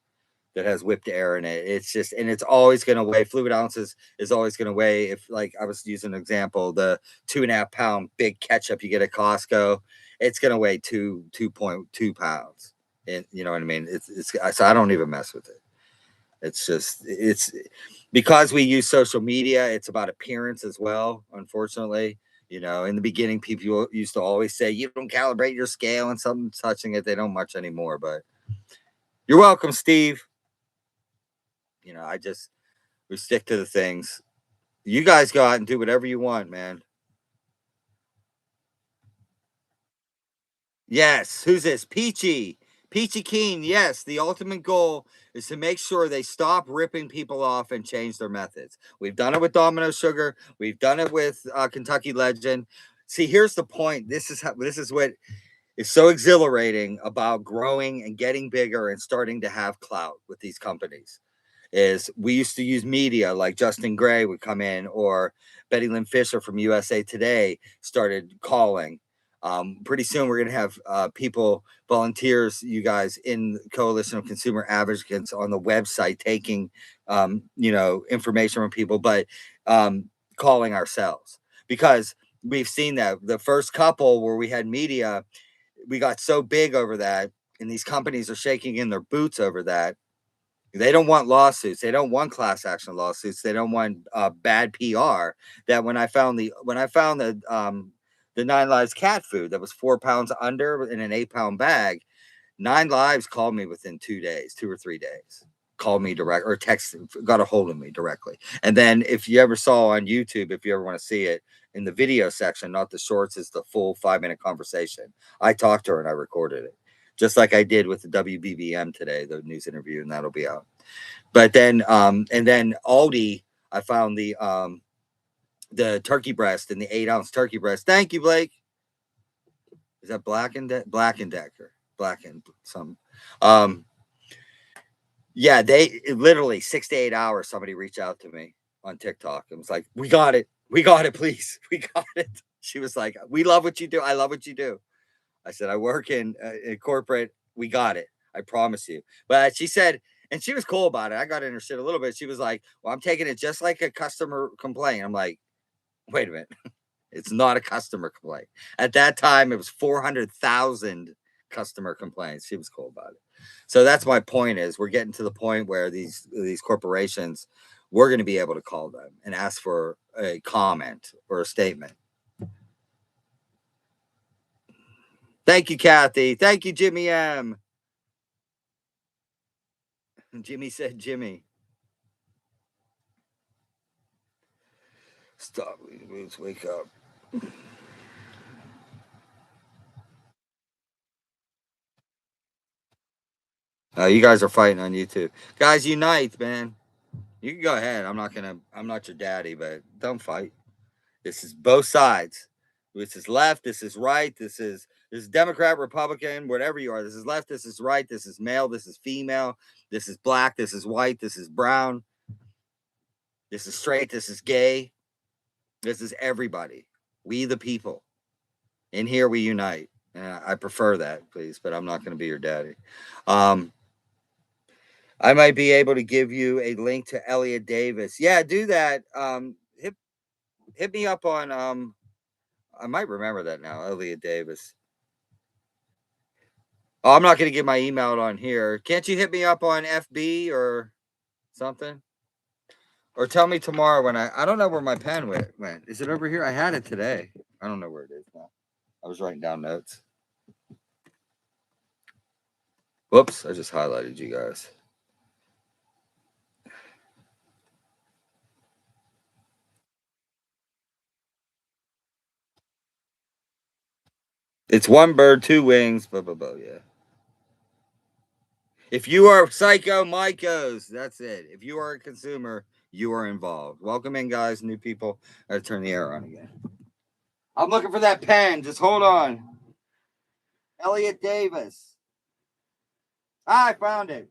that has whipped air in it. It's just, and it's always going to weigh, fluid ounces is always going to weigh, if, like, I was using an example, the 2.5 pound big ketchup you get at Costco, it's going to weigh 2.2 pounds. And you know what I mean? It's so I don't even mess with it. It's just, it's because we use social media, it's about appearance as well, unfortunately. You know, in the beginning, people used to always say, you don't calibrate your scale and something touching it. They don't much anymore, but you're welcome, Steve. You know, we stick to the things. You guys go out and do whatever you want, man. Yes. Who's this? Peachy Keen. Yes. The ultimate goal is to make sure they stop ripping people off and change their methods. We've done it with Domino Sugar. We've done it with Kentucky Legend. See, here's the point. This is what is so exhilarating about growing and getting bigger and starting to have clout with these companies. Is we used to use media like Justin Gray would come in, or Betty Lynn Fisher from USA Today started calling. Pretty soon we're going to have people, volunteers, you guys in Coalition of Consumer Advocates on the website taking, information from people, but calling ourselves, because we've seen that the first couple where we had media, we got so big over that, and these companies are shaking in their boots over that. They don't want lawsuits. They don't want class action lawsuits. They don't want bad PR. That when I found the 9 Lives cat food that was 4 pounds under in an 8-pound bag, 9 Lives called me within 2 days, 2 or 3 days. Called me direct or texted, got a hold of me directly. And then if you ever saw on YouTube, if you ever want to see it, in the video section, not the shorts, is the full 5-minute conversation. I talked to her and I recorded it, just like I did with the WBBM today, the news interview, and that'll be out. But then, and then Aldi, I found the turkey breast and the 8-ounce turkey breast. Thank you, Blake. Is that Black and Decker? Black and some. Yeah, they literally 6 to 8 hours. Somebody reached out to me on TikTok and was like, "We got it, please, we got it." She was like, "We love what you do. I love what you do." I said, "I work in corporate. We got it. I promise you." But she said, and she was cool about it. I got in her shit a little bit. She was like, "Well, I'm taking it just like a customer complaint." I'm like, "Wait a minute. It's not a customer complaint." At that time, it was 400,000 customer complaints. She was cool about it. So that's my point, is we're getting to the point where these corporations, we're going to be able to call them and ask for a comment or a statement. Thank you, Kathy. Thank you, Jimmy M. Jimmy said Jimmy. Stop. Let's wake up. You guys are fighting on YouTube. Guys, unite, man. You can go ahead. I'm not your daddy, but don't fight. This is both sides. This is left. This is right. This is Democrat, Republican, whatever you are. This is left. This is right. This is male. This is female. This is black. This is white. This is brown. This is straight. This is gay. This is everybody. We the people. In here we unite. I prefer that, please, but I'm not going to be your daddy. I might be able to give you a link to Elliot Davis. Yeah, do that. Hit me up on I might remember that now, Elliot Davis. Oh, I'm not going to give my email on here. Can't you hit me up on FB or something? Or tell me tomorrow when I don't know where my pen went. Is it over here? I had it today. I don't know where it is now. I was writing down notes. Whoops, I just highlighted you guys. It's one bird, two wings, blah, blah, blah, yeah. If you are Psycho Mycos, that's it. If you are a consumer, you are involved. Welcome in, guys, new people. I gotta turn the air on again. I'm looking for that pen. Just hold on. Elliot Davis. I found it.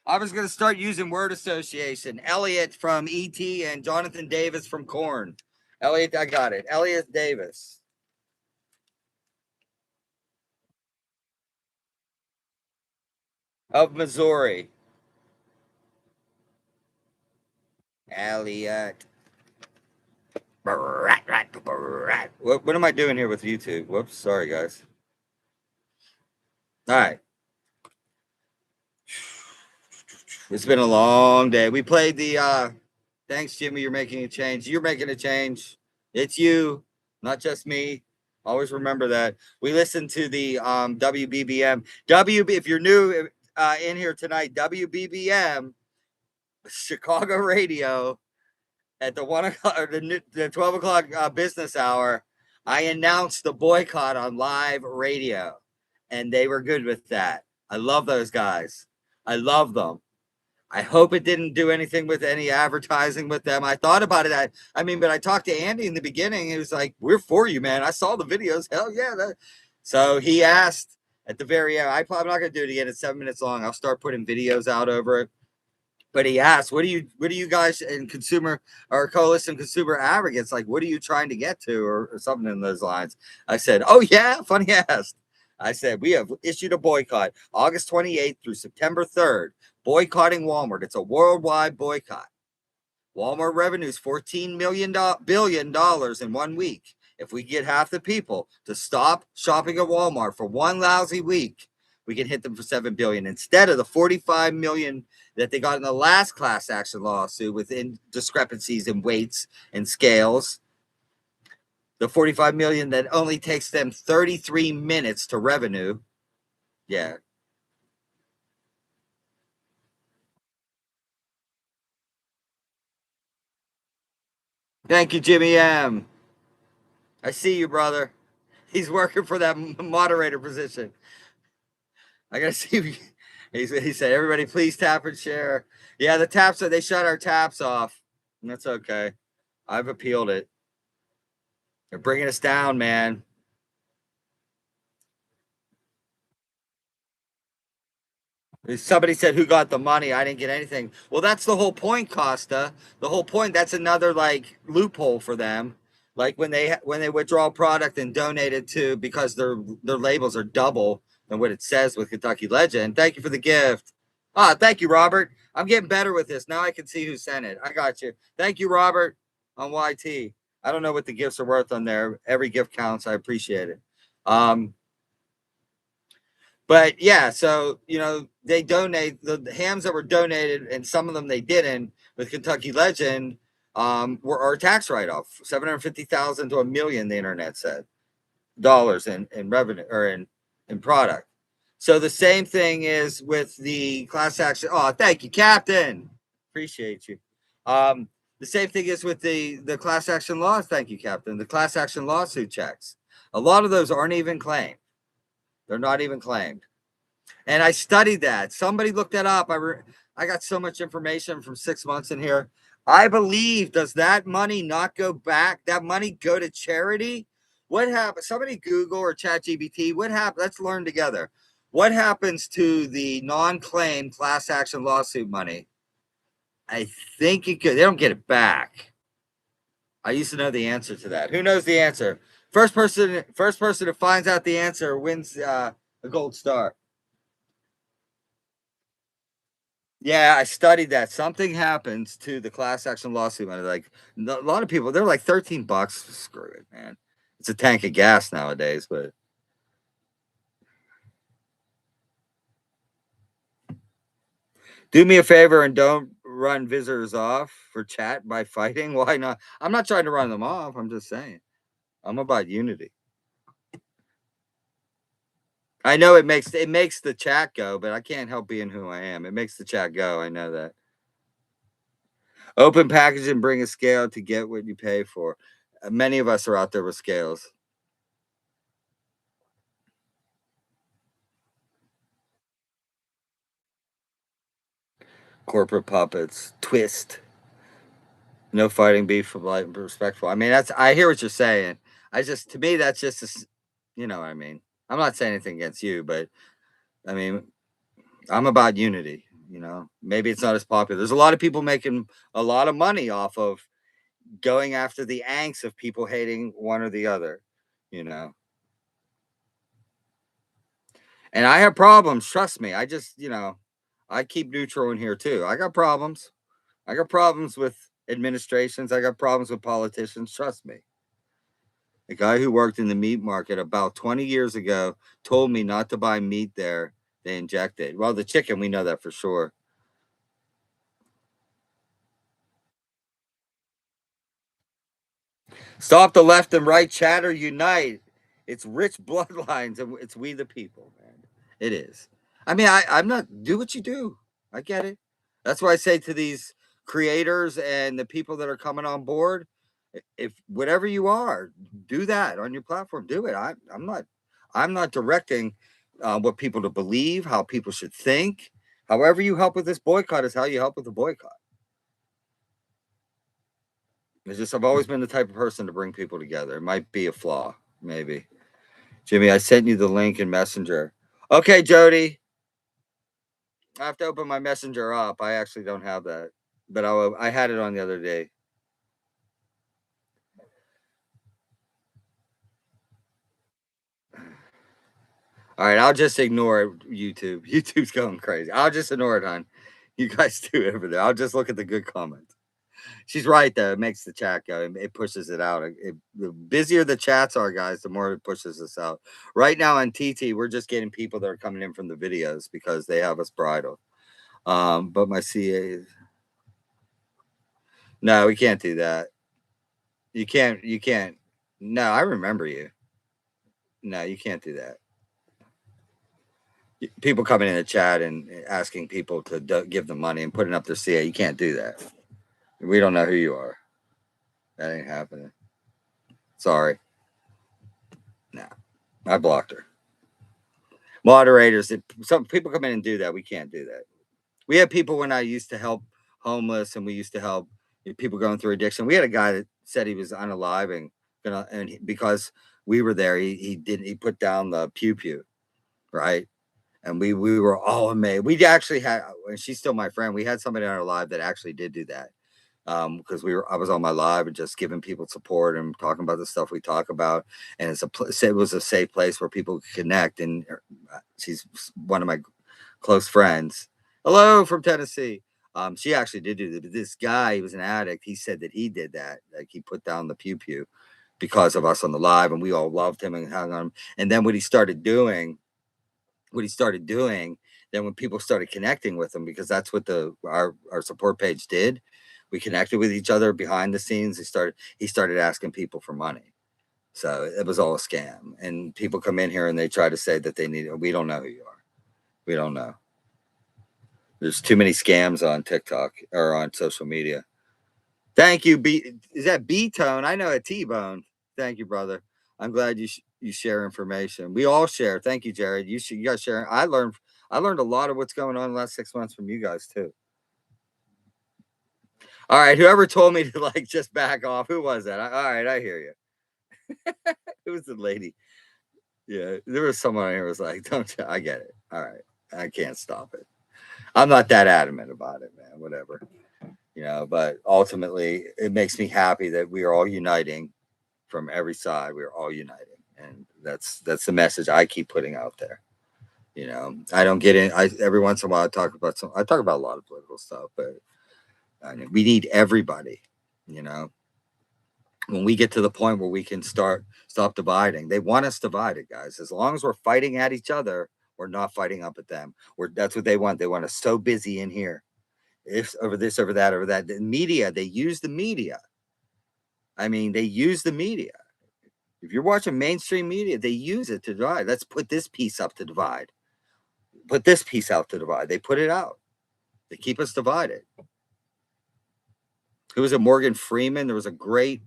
I was going to start using word association. Elliot from E.T. and Jonathan Davis from Korn. Elliot, I got it. Elliot Davis. Of Missouri. Elliot. What am I doing here with YouTube? Whoops. Sorry, guys. All right. It's been a long day. We played the thanks, Jimmy. You're making a change. You're making a change. It's you, not just me. Always remember that. We listened to the WBBM. If you're new in here tonight, WBBM Chicago radio at the 1 o'clock or the 12 o'clock business hour. I announced the boycott on live radio, and they were good with that. I love those guys. I love them. I hope it didn't do anything with any advertising with them. I thought about it. But I talked to Andy in the beginning. He was like, "We're for you, man. I saw the videos. Hell yeah." So he asked at the very end. I'm not going to do it again. It's 7 minutes long. I'll start putting videos out over it. But he asked, "What do you guys in consumer or coalition consumer advocates like? What are you trying to get to, or something in those lines?" I said, "Oh yeah, funny asked." I said, "We have issued a boycott August 28th through September 3rd, boycotting Walmart. It's a worldwide boycott. Walmart revenues $14 billion in 1 week. If we get half the people to stop shopping at Walmart for one lousy week, we can hit them for $7 billion instead of the $45 million that they got in the last class action lawsuit with discrepancies in weights and scales. The $45 million that only takes them 33 minutes to revenue." Yeah. Thank you, Jimmy M. I see you, brother. He's working for that moderator position. I gotta see. He said, "Everybody, please tap and share." Yeah, the taps. They shut our taps off. And that's okay. I've appealed it. They're bringing us down, man. Somebody said, "Who got the money?" I didn't get anything. Well, that's the whole point, Costa. The whole point. That's another like loophole for them. Like when they withdraw product and donate it to, because their labels are double than what it says with Kentucky Legend. Thank you for the gift. Thank you, Robert. I'm getting better with this. Now I can see who sent it. I got you. Thank you, Robert, on YT. I don't know what the gifts are worth on there. Every gift counts. I appreciate it. But yeah, so they donate the hams that were donated, and some of them they didn't with Kentucky Legend were our tax write-off, $750,000 to $1 million. The internet said dollars in revenue or in product. So the same thing is with the class action. Oh, thank you, Captain. Appreciate you. The same thing is with the class action laws. Thank you, Captain. The class action lawsuit checks. A lot of those aren't even claimed. They're not even claimed. And I studied that. Somebody looked that up. I got so much information from 6 months in here. I believe, does that money not go back? That money go to charity? What happens? Somebody Google or ChatGPT. What happens? Let's learn together. What happens to the non-claim class action lawsuit money? I think they don't get it back. I used to know the answer to that. Who knows the answer? First person who finds out the answer wins a gold star. Yeah, I studied that. Something happens to the class action lawsuit money. Like a lot of people, they're like $13. Screw it, man. It's a tank of gas nowadays, but do me a favor and don't run visitors off for chat by fighting. Why not? I'm not trying to run them off. I'm just saying. I'm about unity. I know it makes the chat go, but I can't help being who I am. It makes the chat go. I know that. Open package and bring a scale to get what you pay for. Many of us are out there with scales. Corporate puppets, twist. No fighting, be polite and respectful. I mean, I hear what you're saying. To me, that's just, you know what I mean? I'm not saying anything against you, but I mean, I'm about unity. You know, maybe it's not as popular. There's a lot of people making a lot of money off of going after the angst of people hating one or the other, you know. And I have problems, trust me. I just, you know, I keep neutral in here too. I got problems. I got problems with administrations. I got problems with politicians, trust me. A guy who worked in the meat market about 20 years ago told me not to buy meat there. They inject it. Well, the chicken, we know that for sure. Stop the left and right chatter, unite. It's rich bloodlines and it's we the people, man. It is. I mean, I'm not, do what you do. I get it. That's why I say to these creators and the people that are coming on board, if whatever you are, do that on your platform. Do it. I'm not directing what people to believe, how people should think. However you help with this boycott is how you help with the boycott. It's just I've always been the type of person to bring people together. It might be a flaw, maybe. Jimmy, I sent you the link in Messenger. Okay, Jody. I have to open my Messenger up. I actually don't have that, but I had it on the other day. All right, I'll just ignore it, YouTube. YouTube's going crazy. I'll just ignore it, hon. You guys do it over there. I'll just look at the good comments. She's right, though. It makes the chat go. It pushes it out. The busier the chats are, guys, the more it pushes us out. Right now on TT, we're just getting people that are coming in from the videos because they have us bridled. But my CA, no, we can't do that. You can't. No, I remember you. No, you can't do that. People coming in the chat and asking people to give them money and putting up their CA, you can't do that. We don't know who you are. That ain't happening. Sorry. No, I blocked her. Moderators, if some people come in and do that, we can't do that. We had people when I used to help homeless and we used to help people going through addiction. We had a guy that said he was unaliving, because we were there, he put down the pew, right? And we were all amazed. We actually had, and she's still my friend. We had somebody on our live that actually did do that. Because I was on my live and just giving people support and talking about the stuff we talk about, and it was a safe place where people could connect. And she's one of my close friends. Hello from Tennessee. She actually did do that. But this guy, he was an addict. He said that he did that. Like he put down the pew because of us on the live, and we all loved him and hung on him. And then what he started doing, then when people started connecting with him, because that's what our support page did, we connected with each other behind the scenes. He started asking people for money. So it was all a scam. And people come in here and they try to say that they need, we don't know who you are. We don't know. There's too many scams on TikTok or on social media. Thank you, B. Is that B-Tone? I know a T-Bone. Thank you, brother. I'm glad you share information. We all share. Thank you, Jared. You guys share. I learned a lot of what's going on in the last 6 months from you guys too. All right, whoever told me to like just back off, who was that? All right, I hear you. It was the lady. Yeah, there was someone here who was like, "Don't you?" I get it. All right, I can't stop it. I'm not that adamant about it, man. Whatever, But ultimately, it makes me happy that we are all uniting from every side. We are all uniting, and that's the message I keep putting out there. I don't get in. Every once in a while I talk about a lot of political stuff, but we need everybody. When we get to the point where we can stop dividing, they want us divided, guys. As long as we're fighting at each other, we're not fighting up at them. That's what they want. They want us so busy in here, if over this, over that, over that. The media, they use the media. I mean, they use the media. If you're watching mainstream media, they use it to divide. Let's put this piece up to divide. Put this piece out to divide. They put it out. They keep us divided. Who was it? Morgan Freeman. There was a great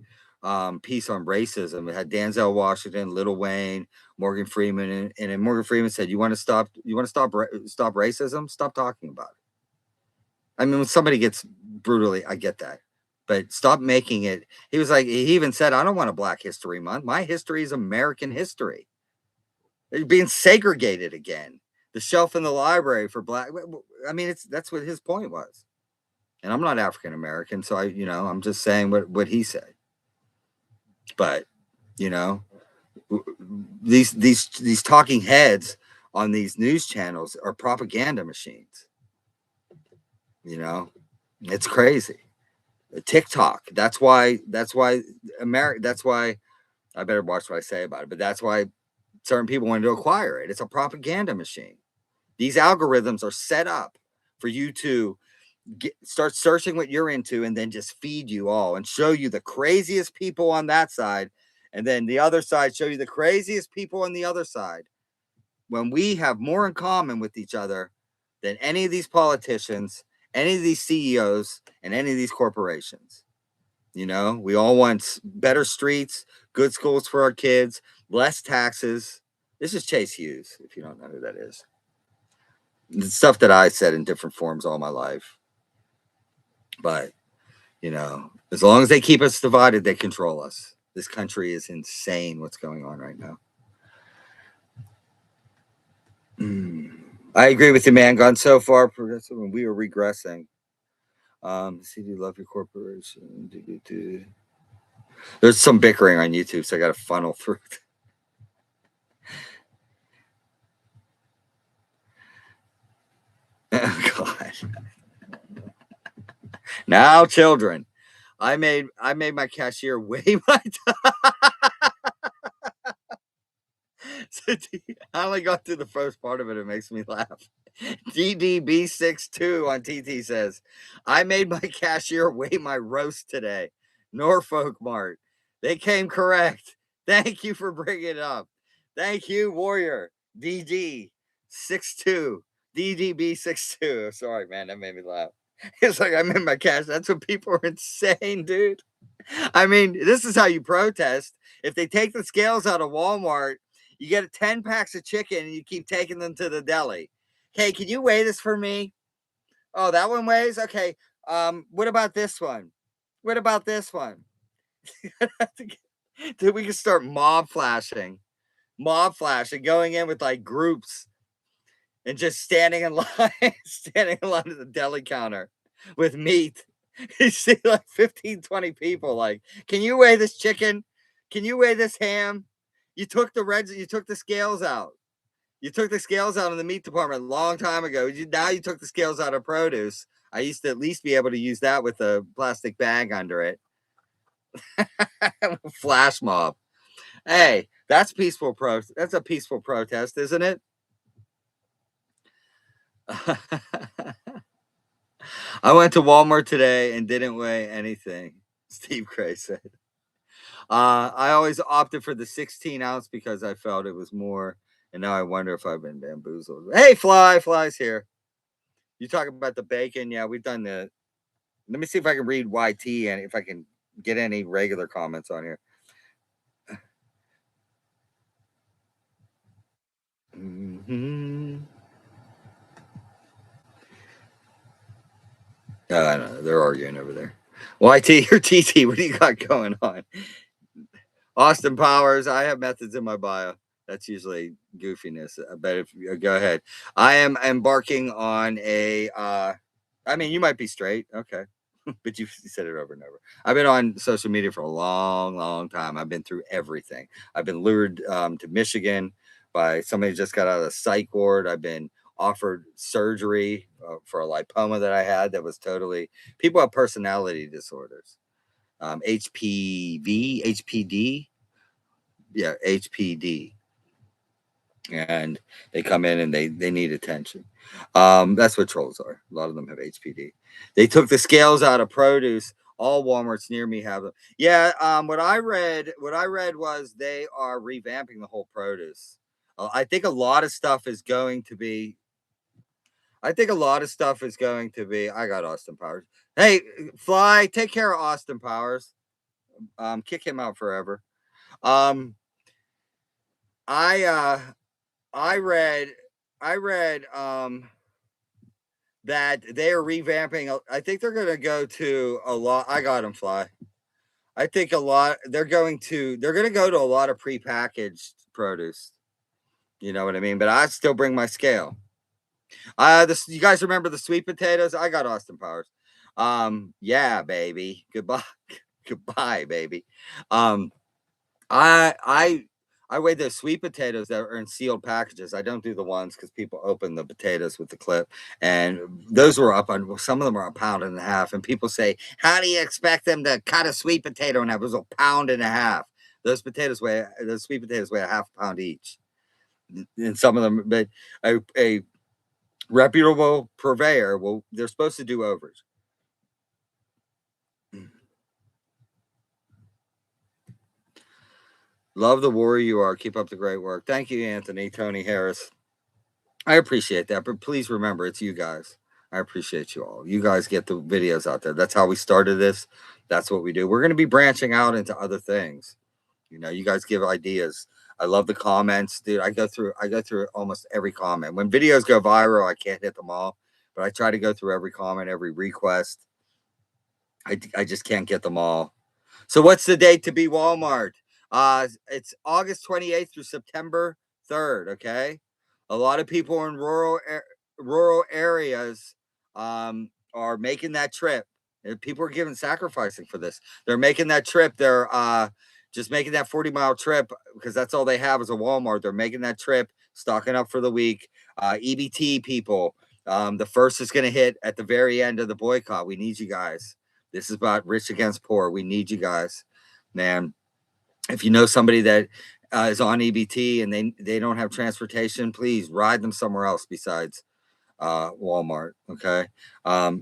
piece on racism. It had Denzel Washington, Lil Wayne, Morgan Freeman, and then Morgan Freeman said, "You want to stop racism? Stop talking about it." I mean, when somebody gets brutally, I get that, but stop making it. He was like, he even said, "I don't want a Black History Month. My history is American history." They're being segregated again. the shelf in the library for black. I mean, that's what his point was. And I'm not African American, so I'm just saying what he said. But these talking heads on these news channels are propaganda machines. It's crazy. TikTok. That's why America. That's why I better watch what I say about it. But that's why certain people wanted to acquire it. It's a propaganda machine. These algorithms are set up for you to start searching what you're into and then just feed you all and show you the craziest people on that side. And then the other side show you the craziest people on the other side. When we have more in common with each other than any of these politicians, any of these CEOs, and any of these corporations. We all want better streets, good schools for our kids, less taxes. This is Chase Hughes, if you don't know who that is. The stuff that I said in different forms all my life. But, as long as they keep us divided, they control us. This country is insane what's going on right now. I agree with you, man. Gone so far progressive and we are regressing. CD, love your corporation. There's some bickering on YouTube, so I got to funnel through. Oh, God. Now, children, I made my cashier weigh my I only got through the first part of it. It makes me laugh. DDB62 on TT says, I made my cashier weigh my roast today. Norfolk Mart. They came correct. Thank you for bringing it up. Thank you, Warrior. DD62. DDB62. Sorry, man. That made me laugh. It's like I made my cash. That's what people are insane, dude. I mean, this is how you protest. If they take the scales out of Walmart, you get 10 packs of chicken and you keep taking them to the deli. Hey, can you weigh this for me? Oh, that one weighs? Okay. What about this one? What about this one? Dude, we can start mob flashing, going in with like groups and just standing in line at the deli counter with meat. You see like 15, 20 people like, can you weigh this chicken? Can you weigh this ham? You took the scales out. You took the scales out in the meat department a long time ago. Now you took the scales out of produce. I used to at least be able to use that with a plastic bag under it. Flash mob. Hey, that's peaceful That's a peaceful protest, isn't it? I went to Walmart today and didn't weigh anything, Steve Gray said. I always opted for the 16 ounce because I felt it was more, and now I wonder if I've been bamboozled. Hey, Fly's here. You talking about the bacon? Yeah, we've done the. Let me see if I can read YT and if I can get any regular comments on here. Mm-hmm. Oh, I don't know. They're arguing over there. YT or TT, what do you got going on? Austin Powers, I have methods in my bio. That's usually goofiness. I bet if you go ahead. I am embarking on a, I mean, you might be straight. Okay. But you've said it over and over. I've been on social media for a long, long time. I've been through everything. I've been lured to Michigan by somebody who just got out of the psych ward. I've been offered surgery for a lipoma that I had that was totally, people have personality disorders. HPD. Yeah, HPD. And they come in and they need attention. That's what trolls are. A lot of them have HPD. They took the scales out of produce. All Walmarts near me have them. Yeah. What I read was they are revamping the whole produce. I think a lot of stuff is going to be. I got Austin Powers. Hey, Fly, take care of Austin Powers. Kick him out forever. I read that they are revamping. I think they're going to go to a lot. I got them, Fly. I think they're going to go to a lot of prepackaged produce. You know what I mean? But I still bring my scale. You guys remember the sweet potatoes? I got Austin Powers. Yeah, baby. Goodbye. Goodbye, baby. Um, I weigh those sweet potatoes that are in sealed packages. I don't do the ones because people open the potatoes with the clip, and those were up on, some of them are a pound and a half. And people say, "How do you expect them to cut a sweet potato in half?" It was a pound and a half. Those sweet potatoes weigh a half pound each, and some of them, but a reputable purveyor they're supposed to do overs. Love the warrior you are. Keep up the great work. Thank you, Anthony, Tony Harris. I appreciate that, but please remember, it's you guys. I appreciate you all. You guys get the videos out there. That's how we started this. That's what we do. We're going to be branching out into other things. You know, you guys give ideas. I love the comments, dude. I go through almost every comment. When videos go viral, I can't hit them all, but I try to go through every comment, every request. I just can't get them all. So what's the date to be Walmart? It's August 28th through September 3rd. Okay. A lot of people in rural areas are making that trip. And people are sacrificing for this. They're making that trip. They're just making that 40-mile trip because that's all they have is a Walmart. They're making that trip, stocking up for the week. EBT people. The first is going to hit at the very end of the boycott. We need you guys. This is about rich against poor. We need you guys, man. If you know somebody that is on EBT and they don't have transportation, please ride them somewhere else besides Walmart. Okay.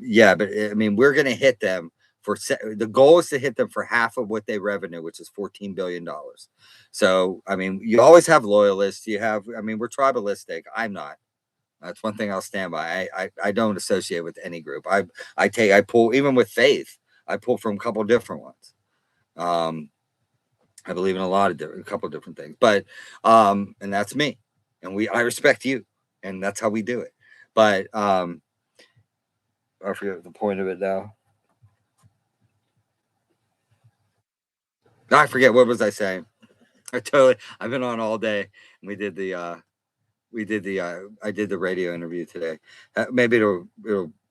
Yeah, but I mean, we're going to hit them the goal is to hit them for half of what they revenue, which is $14 billion. So, I mean, you always have loyalists. We're tribalistic. I'm not. That's one thing I'll stand by. I don't associate with any group. I pull, even with faith, I pull from a couple different ones. I believe in a couple different things, but and that's me, and I respect you, and that's how we do it. But I forget the point of it now. I forget, what was I saying? I've been on all day, and I did the radio interview today. Maybe it'll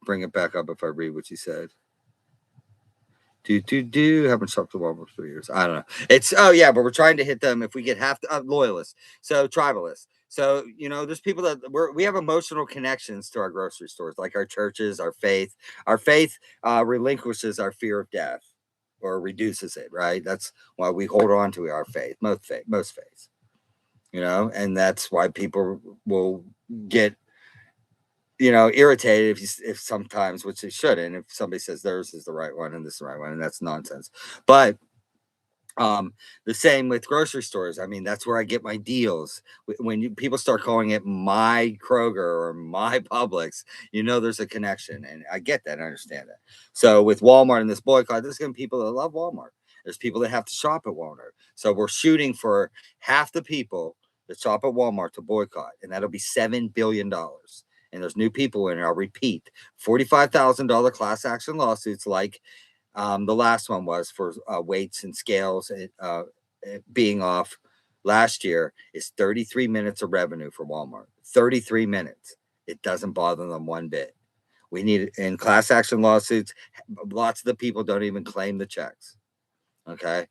bring it back up if I read what you said. Haven't shopped the Walmart for 3 years. I don't know. But we're trying to hit them if we get half loyalists. So tribalists. So, there's people that we have emotional connections to our grocery stores, like our churches, our faith. Our faith relinquishes our fear of death or reduces it, right? That's why we hold on to our faith, most faiths, and that's why people will get irritated if sometimes, which they shouldn't, if somebody says theirs is the right one and this is the right one, and that's nonsense. But the same with grocery stores. I mean, that's where I get my deals. When people start calling it my Kroger or my Publix, there's a connection, and I get that. I understand that. So with Walmart and this boycott, there's going to be people that love Walmart. There's people that have to shop at Walmart. So we're shooting for half the people that shop at Walmart to boycott, and that'll be $7 billion. And there's new people in it. I'll repeat, $45,000 class action lawsuits like the last one was for weights and scales being off last year is 33 minutes of revenue for Walmart. 33 minutes. It doesn't bother them one bit. We need in class action lawsuits. Lots of the people don't even claim the checks. Okay.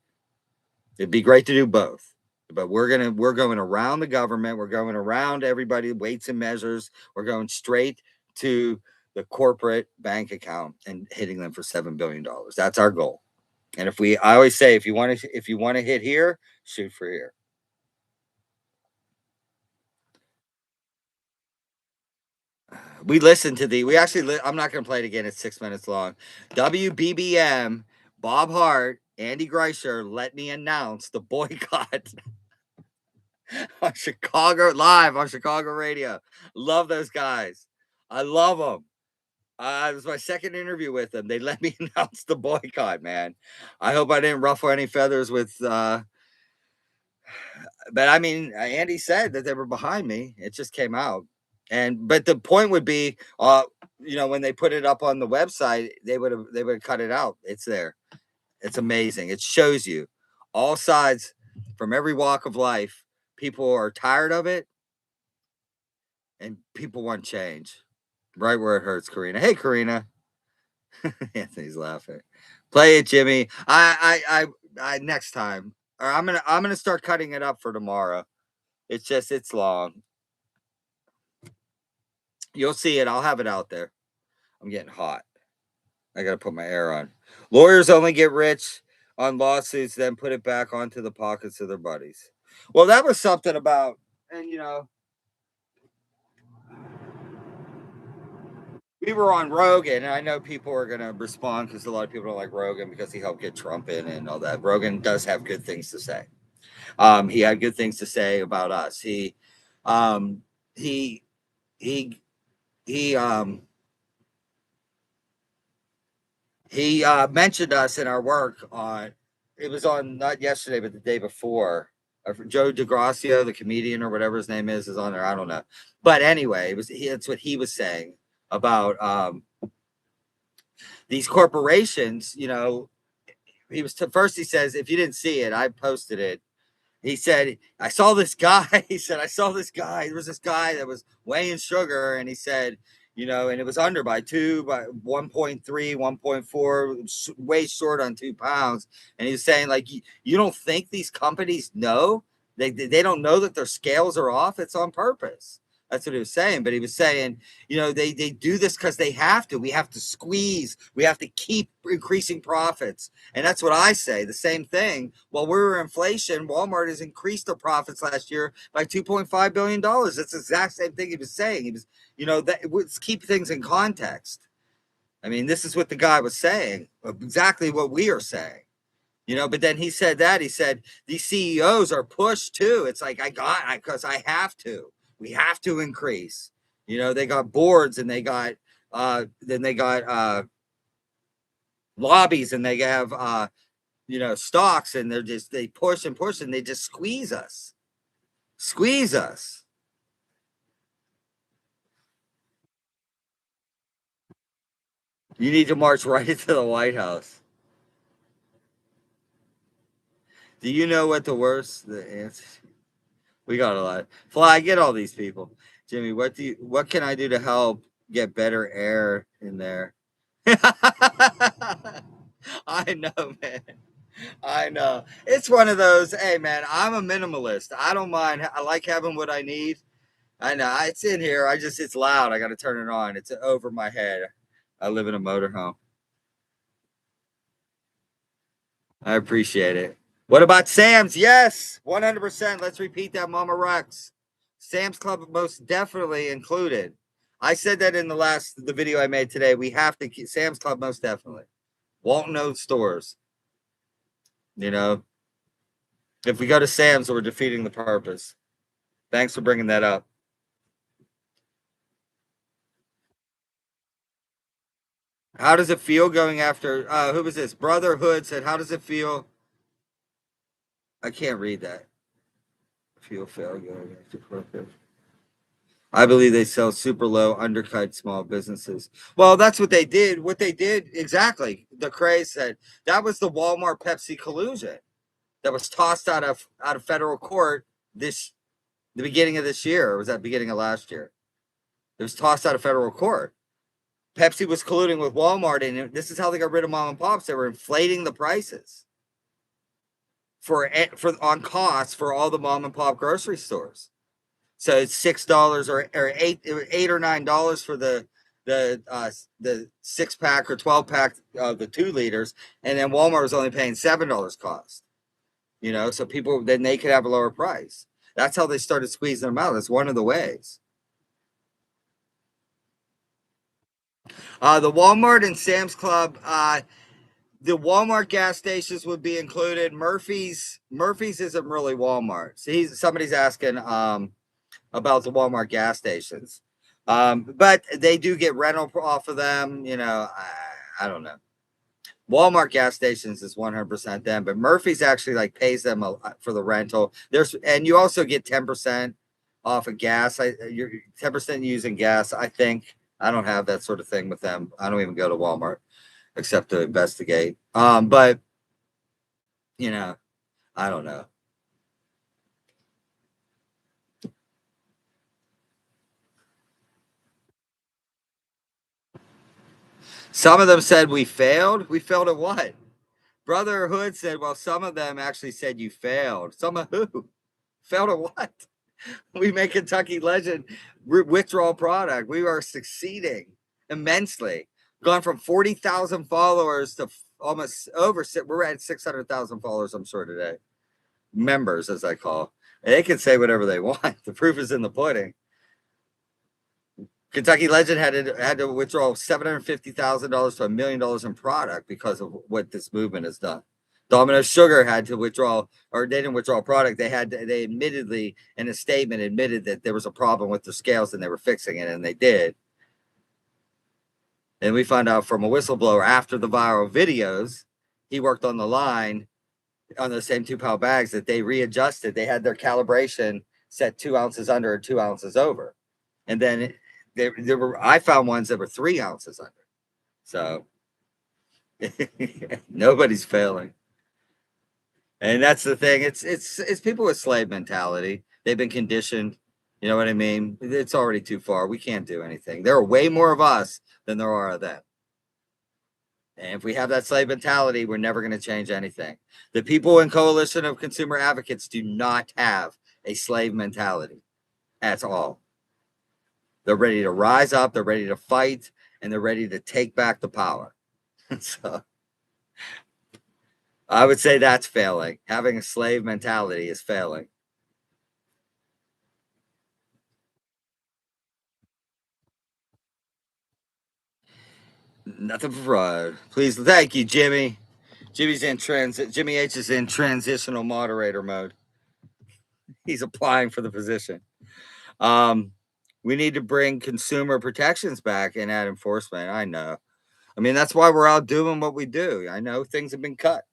It'd be great to do both. But we're going around the government. We're going around everybody, weights and measures. We're going straight to the corporate bank account and hitting them for $7 billion. That's our goal. And I always say, if you want to hit here, shoot for here. We listen to I'm not going to play it again. It's 6 minutes long. WBBM, Bob Hart, Andy Greicher, let me announce the boycott. on live on Chicago radio. Love those guys. I love them. It was my second interview with them. They let me announce the boycott, man. I hope I didn't ruffle any feathers with, but I mean, Andy said that they were behind me. It just came out. But the point would be, when they put it up on the website, they would have cut it out. It's there. It's amazing. It shows you all sides from every walk of life. People are tired of it. and people want change right where it hurts. Karina, hey Karina. Anthony's laughing. Play it, Jimmy. I next time, or I'm gonna start cutting it up for tomorrow. It's long. You'll see it. I'll have it out there. I'm getting hot. I gotta put my air on. Lawyers only get rich on lawsuits, then put it back onto the pockets of their buddies. Well, that was something about, and we were on Rogan, and I know people are going to respond because a lot of people don't like Rogan because he helped get Trump in and all that. Rogan does have good things to say. He had good things to say about us. Um, he, he, he, he mentioned us in our work on. It was on not yesterday, but the day before. Joe DeGracio, the comedian or whatever his name is on there. I don't know, but anyway, that's what he was saying about these corporations. First he says, if you didn't see it, I posted it. He said, I saw this guy. He said, I saw this guy. There was this guy that was weighing sugar, and he said, and it was under by 1.3, 1.4, way short on 2 pounds. And he was saying, like, you don't think these companies know? They don't know that their scales are off. It's on purpose. That's what he was saying. But he was saying, they do this because they have to. We have to squeeze. We have to keep increasing profits. And that's what I say. The same thing. While we're inflation, Walmart has increased their profits last year by $2.5 billion. That's the exact same thing he was saying. He was, let's keep things in context. I mean, this is what the guy was saying, exactly what we are saying. But then he said these CEOs are pushed too. It's like, because I have to. We have to increase. They got boards, and they got lobbies, and they have stocks, and they push and push, and they just squeeze us. You need to march right into the White House. Do you know what the answer? We got a lot. Fly, get all these people. Jimmy, what can I do to help get better air in there? I know, man. I know. It's one of those, hey man, I'm a minimalist. I don't mind. I like having what I need. I know. It's in here. It's loud. I got to turn it on. It's over my head. I live in a motorhome. I appreciate it. What about Sam's? Yes, 100%. Let's repeat that, Mama Rex. Sam's Club most definitely included. I said that in the video I made today. We have to keep Sam's Club most definitely. Walton Oat stores. If we go to Sam's, we're defeating the purpose. Thanks for bringing that up. How does it feel going after? Who was this? Brotherhood said, how does it feel? I can't read that. Feel going after purpose. I believe they sell super low, undercut small businesses. Well, that's what they did. What they did exactly. The Cray said that was the Walmart Pepsi collusion that was tossed out of federal court the beginning of this year, or was that beginning of last year? It was tossed out of federal court. Pepsi was colluding with Walmart, and this is how they got rid of mom and pops. They were inflating the prices on costs for all the mom and pop grocery stores. So it's $6 or $8 or $9 for the 6-pack or 12-pack of the 2 liters, and then Walmart was only paying $7 cost. So people then they could have a lower price. That's how they started squeezing them out. That's one of the ways. The Walmart and Sam's Club, the Walmart gas stations would be included. Murphy's isn't really Walmart. See, somebody's asking about the Walmart gas stations, but they do get rental off of them. I don't know. Walmart gas stations is 100% them, but Murphy's actually like pays them for the rental. And you also get 10% off of gas. You're 10% using gas. I think I don't have that sort of thing with them. I don't even go to Walmart except to investigate. But I don't know. Some of them said we failed. We failed at what? Brother Hood said, well, some of them actually said you failed. Some of who? Failed at what? We make Kentucky Legend withdrawal product. We are succeeding immensely. Gone from 40,000 followers to almost over, we're at 600,000 followers, I'm sure, today. Members, as I call. And they can say whatever they want. The proof is in the pudding. Kentucky Legend had to withdraw $750,000 to $1 million in product because of what this movement has done. Domino's Sugar had to withdraw, or they didn't withdraw product. They admittedly, in a statement, admitted that there was a problem with their scales and they were fixing it, and they did. And we found out from a whistleblower after the viral videos, he worked on the line on those same 2-pound bags that they readjusted. They had their calibration set 2 ounces under and 2 ounces over, and then there were, I found ones that were 3 ounces under. So nobody's failing. And that's the thing. It's people with slave mentality. They've been conditioned. You know what I mean? It's already too far. We can't do anything. There are way more of us than there are of them. And if we have that slave mentality, we're never going to change anything. The people in Coalition of Consumer Advocates do not have a slave mentality at all. They're ready to rise up, they're ready to fight, and they're ready to take back the power. So I would say that's failing. Having a slave mentality is failing. Nothing for fraud. Please, thank you, Jimmy. Jimmy's in transit. Jimmy H is in transitional moderator mode. He's applying for the position. We need to bring consumer protections back and add enforcement. I know. I mean, that's why we're out doing what we do. I know things have been cut.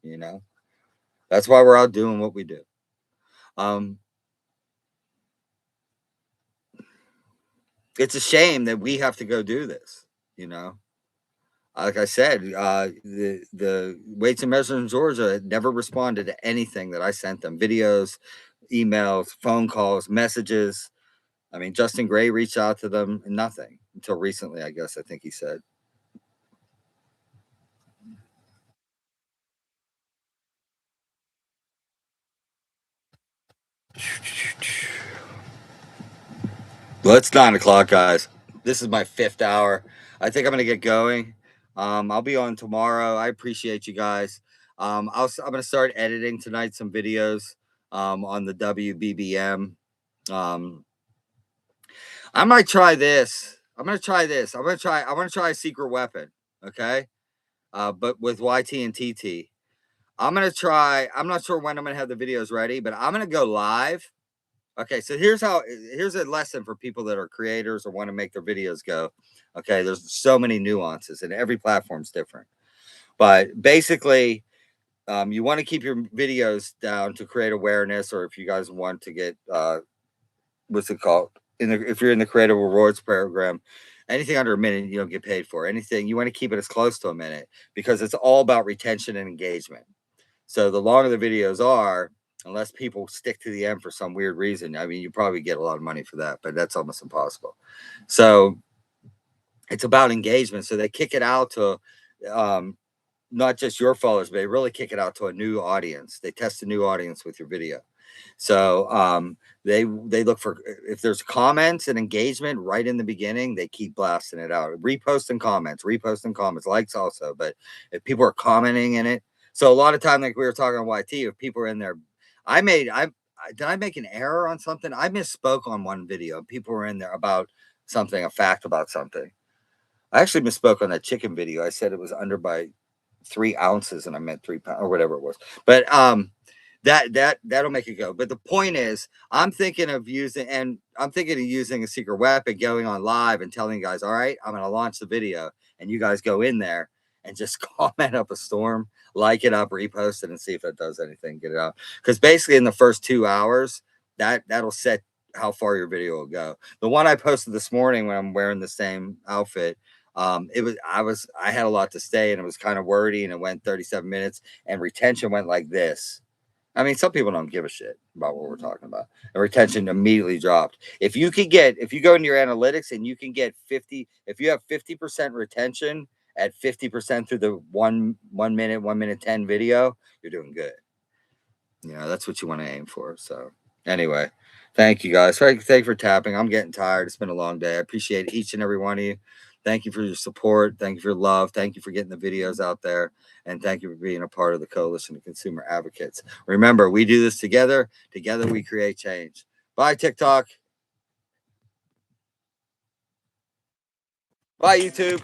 You know, that's why we're out doing what we do. It's a shame that we have to go do this. You know, like I said, the Weights and Measures in Georgia never responded to anything that I sent them: videos, emails, phone calls, messages. I mean, Justin Gray reached out to them, and nothing until recently, I guess. I think he said. Well, it's 9 o'clock, guys. This is my 5th hour. I think I'm gonna get going. I'll be on tomorrow. I appreciate you guys. I'm gonna start editing tonight some videos on the WBBM. I might try this. I'm gonna try this. I want to try a secret weapon. Okay. But with YT and TT. I'm gonna try. I'm not sure when I'm gonna have the videos ready, but I'm gonna go live. Okay, so here's a lesson for people that are creators or want to make their videos go. Okay, there's so many nuances, and every platform's different. But basically, you want to keep your videos down to create awareness, or if you guys want to get what's it called? If you're in the creative rewards program, anything under a minute you don't get paid for. Anything you want to keep it as close to a minute because it's all about retention and engagement. So the longer the videos are, unless people stick to the end for some weird reason, I mean, you probably get a lot of money for that, but that's almost impossible. So it's about engagement. So they kick it out to not just your followers, but they really kick it out to a new audience. They test a new audience with your video. So they look for, if there's comments and engagement right in the beginning, they keep blasting it out. Reposting comments, likes also. But if people are commenting in it, so a lot of time, like we were talking on YT, if people are in there, did I make an error on something? I misspoke on one video. People were in there about something, a fact about something. I actually misspoke on that chicken video. I said it was under by 3 ounces and I meant 3 pounds or whatever it was. But that'll make it go. But the point is, I'm thinking of using a secret weapon, going on live and telling you guys, all right, I'm going to launch the video and you guys go in there and just comment up a storm, like it up, repost it, and see if it does anything, get it out. Because basically in the first 2 hours, that'll set how far your video will go. The one I posted this morning when I'm wearing the same outfit, I had a lot to say and it was kind of wordy and it went 37 minutes and retention went like this. I mean, some people don't give a shit about what we're talking about. And retention immediately dropped. If you go into your analytics and you can get 50, if you have 50% retention at 50% through the 1 minute 10 video, you're doing good. You know, that's what you want to aim for. So anyway, thank you guys. Thank you for tapping. I'm getting tired. It's been a long day. I appreciate each and every one of you. Thank you for your support. Thank you for your love. Thank you for getting the videos out there. And thank you for being a part of the Coalition of Consumer Advocates. Remember, we do this together. Together we create change. Bye, TikTok. Bye, YouTube.